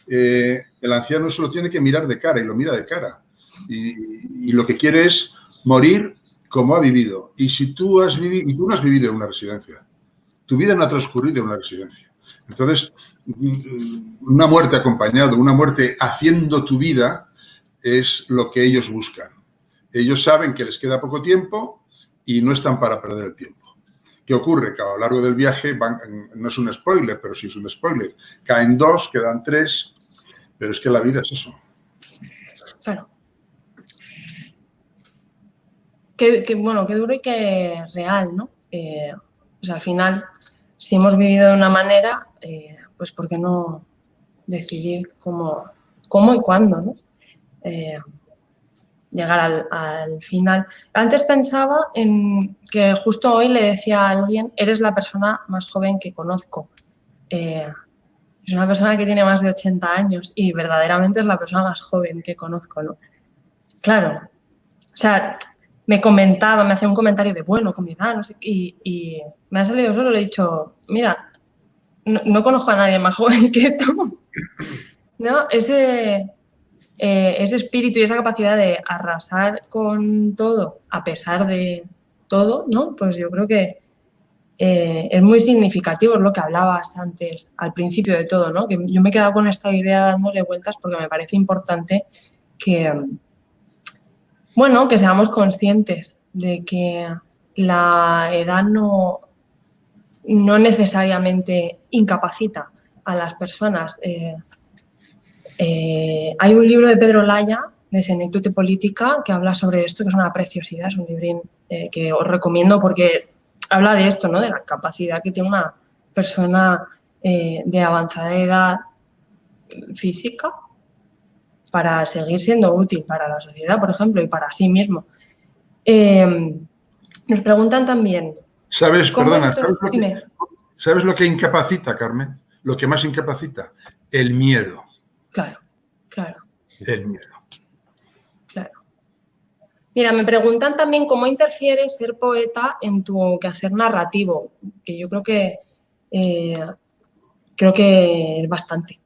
el anciano solo tiene que mirar de cara y lo mira de cara. Y lo que quiere es morir como ha vivido. Y si tú no has vivido en una residencia, tu vida no ha transcurrido en una residencia. Entonces, una muerte acompañada, una muerte haciendo tu vida es lo que ellos buscan. Ellos saben que les queda poco tiempo y no están para perder el tiempo. ¿Qué ocurre? Que a lo largo del viaje, no es un spoiler, pero sí es un spoiler, caen 2, quedan 3, pero es que la vida es eso. Claro. Qué duro y qué real, ¿no? Pues al final, si hemos vivido de una manera, pues ¿por qué no decidir cómo y cuándo, ¿no? Llegar al final. Antes pensaba en que justo hoy le decía a alguien, eres la persona más joven que conozco. Es una persona que tiene más de 80 años y verdaderamente es la persona más joven que conozco, ¿no? Claro, o sea, me comentaba, me hacía un comentario de, bueno, con mi edad, no sé qué, y me ha salido solo, le he dicho, mira, no conozco a nadie más joven que tú, ¿no? Ese espíritu y esa capacidad de arrasar con todo, a pesar de todo, ¿no? Pues yo creo que es muy significativo, es lo que hablabas antes, al principio de todo, ¿no? Que yo me he quedado con esta idea dándole vueltas porque me parece importante que, bueno, que seamos conscientes de que la edad no necesariamente incapacita a las personas. Hay un libro de Pedro Laya, de Senectute Política, que habla sobre esto, que es una preciosidad, es un librín que os recomiendo porque habla de esto, ¿no? De la capacidad que tiene una persona de avanzada edad física para seguir siendo útil para la sociedad, por ejemplo, y para sí mismo. Nos preguntan también... ¿Sabes lo que incapacita, Carmen? Lo que más incapacita, el miedo. Claro, claro. El miedo. Claro. Mira, me preguntan también cómo interfiere ser poeta en tu quehacer narrativo, que yo creo que es bastante.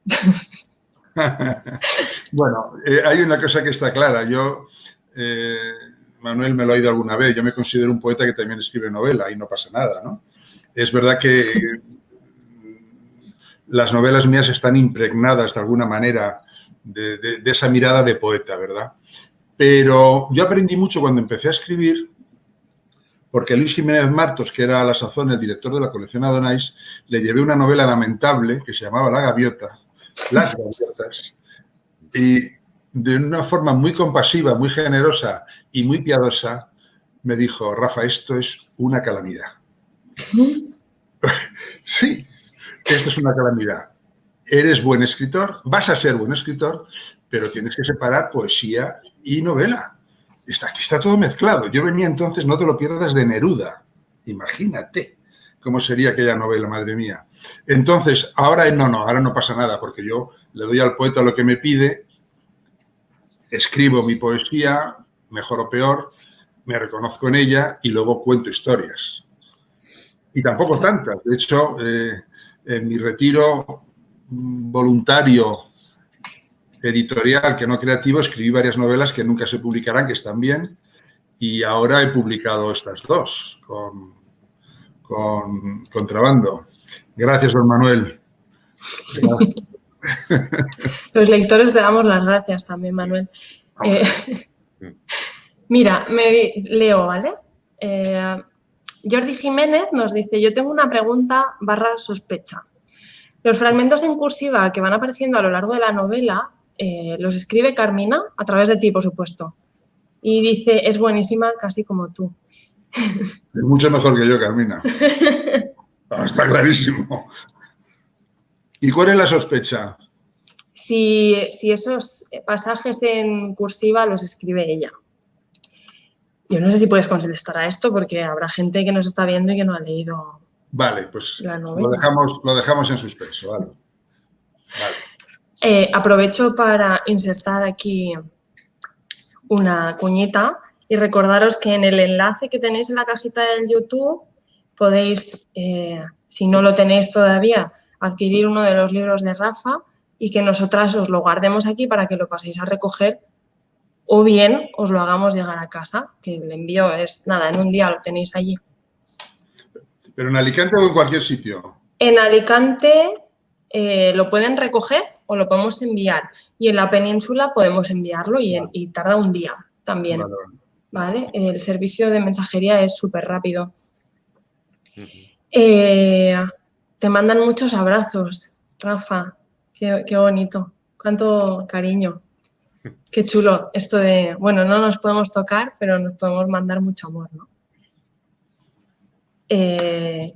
Bueno, hay una cosa que está clara. Yo, Manuel me lo ha oído alguna vez, yo me considero un poeta que también escribe novela y no pasa nada, ¿no? Es verdad que las novelas mías están impregnadas de alguna manera de esa mirada de poeta, ¿verdad? Pero yo aprendí mucho cuando empecé a escribir, porque Luis Jiménez Martos, que era a la sazón el director de la colección Adonais, le llevé una novela lamentable que se llamaba La Gaviota, Las Gaviotas, y de una forma muy compasiva, muy generosa y muy piadosa, me dijo, Rafa, esto es una calamidad. Sí, esto es una calamidad. Eres buen escritor, vas a ser buen escritor, pero tienes que separar poesía y novela. Aquí está todo mezclado. Yo venía entonces, no te lo pierdas, de Neruda. Imagínate cómo sería aquella novela, madre mía. Entonces, ahora no pasa nada, porque yo le doy al poeta lo que me pide, escribo mi poesía, mejor o peor, me reconozco en ella y luego cuento historias. Y tampoco tantas. De hecho, en mi retiro voluntario editorial, que no creativo, escribí varias novelas que nunca se publicarán, que están bien, y ahora he publicado estas dos con Contrabando. Gracias, don Manuel. Gracias. Los lectores te damos las gracias también, Manuel. Mira, leo, ¿vale? Jordi Jiménez nos dice, yo tengo una pregunta / sospecha. Los fragmentos en cursiva que van apareciendo a lo largo de la novela los escribe Carmina, a través de ti, por supuesto. Y dice, es buenísima, casi como tú. Es mucho mejor que yo, Carmina. Está clarísimo. ¿Y cuál es la sospecha? Si esos pasajes en cursiva los escribe ella. Yo no sé si puedes contestar a esto porque habrá gente que nos está viendo y que no ha leído. Vale, pues la novela. Lo dejamos en suspenso. Vale. Aprovecho para insertar aquí una cuñita y recordaros que en el enlace que tenéis en la cajita del YouTube podéis, si no lo tenéis todavía, adquirir uno de los libros de Rafa y que nosotras os lo guardemos aquí para que lo paséis a recoger o bien os lo hagamos llegar a casa, que el envío es, nada, en un día lo tenéis allí. ¿Pero en Alicante o en cualquier sitio? En Alicante lo pueden recoger o lo podemos enviar. Y en la península podemos enviarlo y tarda un día también. ¿Vale? El servicio de mensajería es súper rápido. Te mandan muchos abrazos, Rafa. Qué bonito. Cuánto cariño. Qué chulo esto de, bueno, no nos podemos tocar, pero nos podemos mandar mucho amor, ¿no?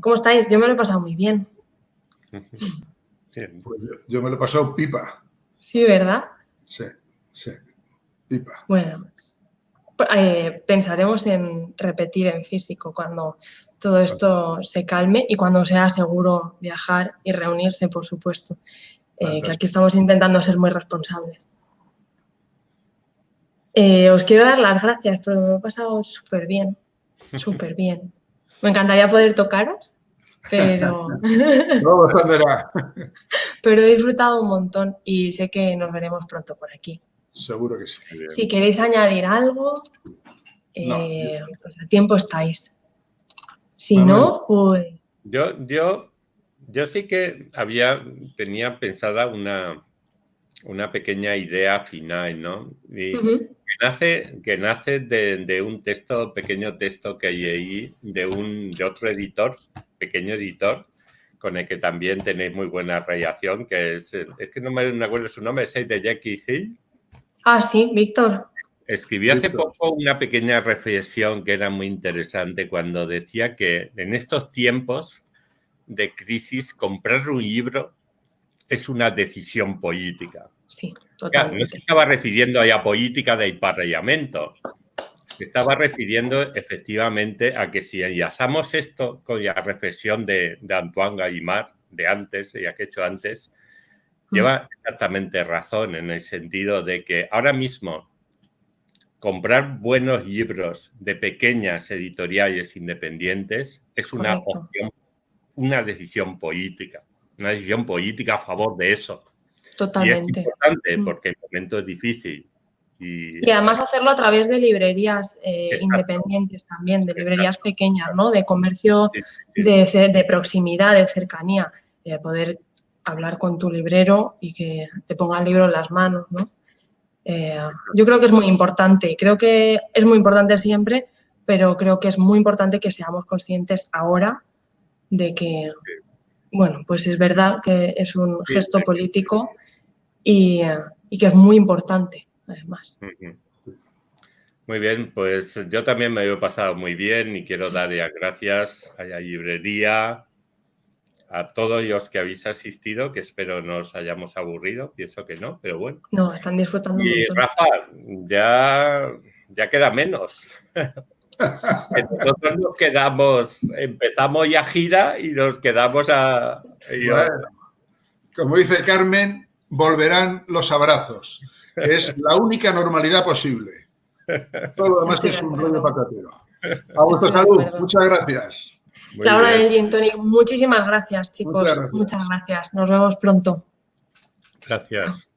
¿Cómo estáis? Yo me lo he pasado muy bien. Bien. Pues yo me lo he pasado pipa. Sí, ¿verdad? Sí, pipa. Bueno, pensaremos en repetir en físico cuando todo esto se calme y cuando sea seguro viajar y reunirse, por supuesto. Que aquí estamos intentando ser muy responsables. Os quiero dar las gracias, pero me he pasado súper bien, súper bien. Me encantaría poder tocaros, pero, No, Sandra. pero he disfrutado un montón y sé que nos veremos pronto por aquí. Seguro que sí. Si queréis añadir algo, No. pues a tiempo estáis. Si Manuel. no, pues... Yo sí que tenía pensada una pequeña idea final, ¿no? Y que nace de un pequeño texto que leí de otro editor, pequeño editor, con el que también tenéis muy buena relación, que es que no me acuerdo su nombre, es de Jackie Hill. Ah, sí, Víctor. Escribió hace poco una pequeña reflexión que era muy interesante cuando decía que en estos tiempos de crisis comprar un libro es una decisión política. Sí, totalmente. Claro, no se estaba refiriendo a la política del parlamento. Se estaba refiriendo efectivamente a que si enlazamos esto con la reflexión de Antoine Gallimard de antes, ya que he hecho antes, lleva exactamente razón en el sentido de que ahora mismo comprar buenos libros de pequeñas editoriales independientes es una opción, una decisión política a favor de eso. Totalmente. Y es importante porque el momento es difícil. Y además hacerlo a través de librerías independientes también, de librerías pequeñas, ¿no? De comercio de proximidad, de cercanía, poder hablar con tu librero y que te ponga el libro en las manos, ¿no? Yo creo que es muy importante, creo que es muy importante siempre, pero creo que es muy importante que seamos conscientes ahora de que, bueno, pues es verdad que es un gesto político y que es muy importante, además. Muy bien, pues yo también me lo he pasado muy bien y quiero dar las gracias a la librería, a todos los que habéis asistido, que espero no os hayamos aburrido, pienso que no, pero bueno. No, están disfrutando un montón. Y Rafa, ya queda menos. Nosotros nos quedamos, empezamos ya gira y nos quedamos Bueno, como dice Carmen, volverán los abrazos, que es la única normalidad posible. Todo lo demás es un rollo patatero. A vuestra salud, muchas gracias. La hora del gin tonic. Muchísimas gracias, chicos. Muchas gracias. Nos vemos pronto. Gracias.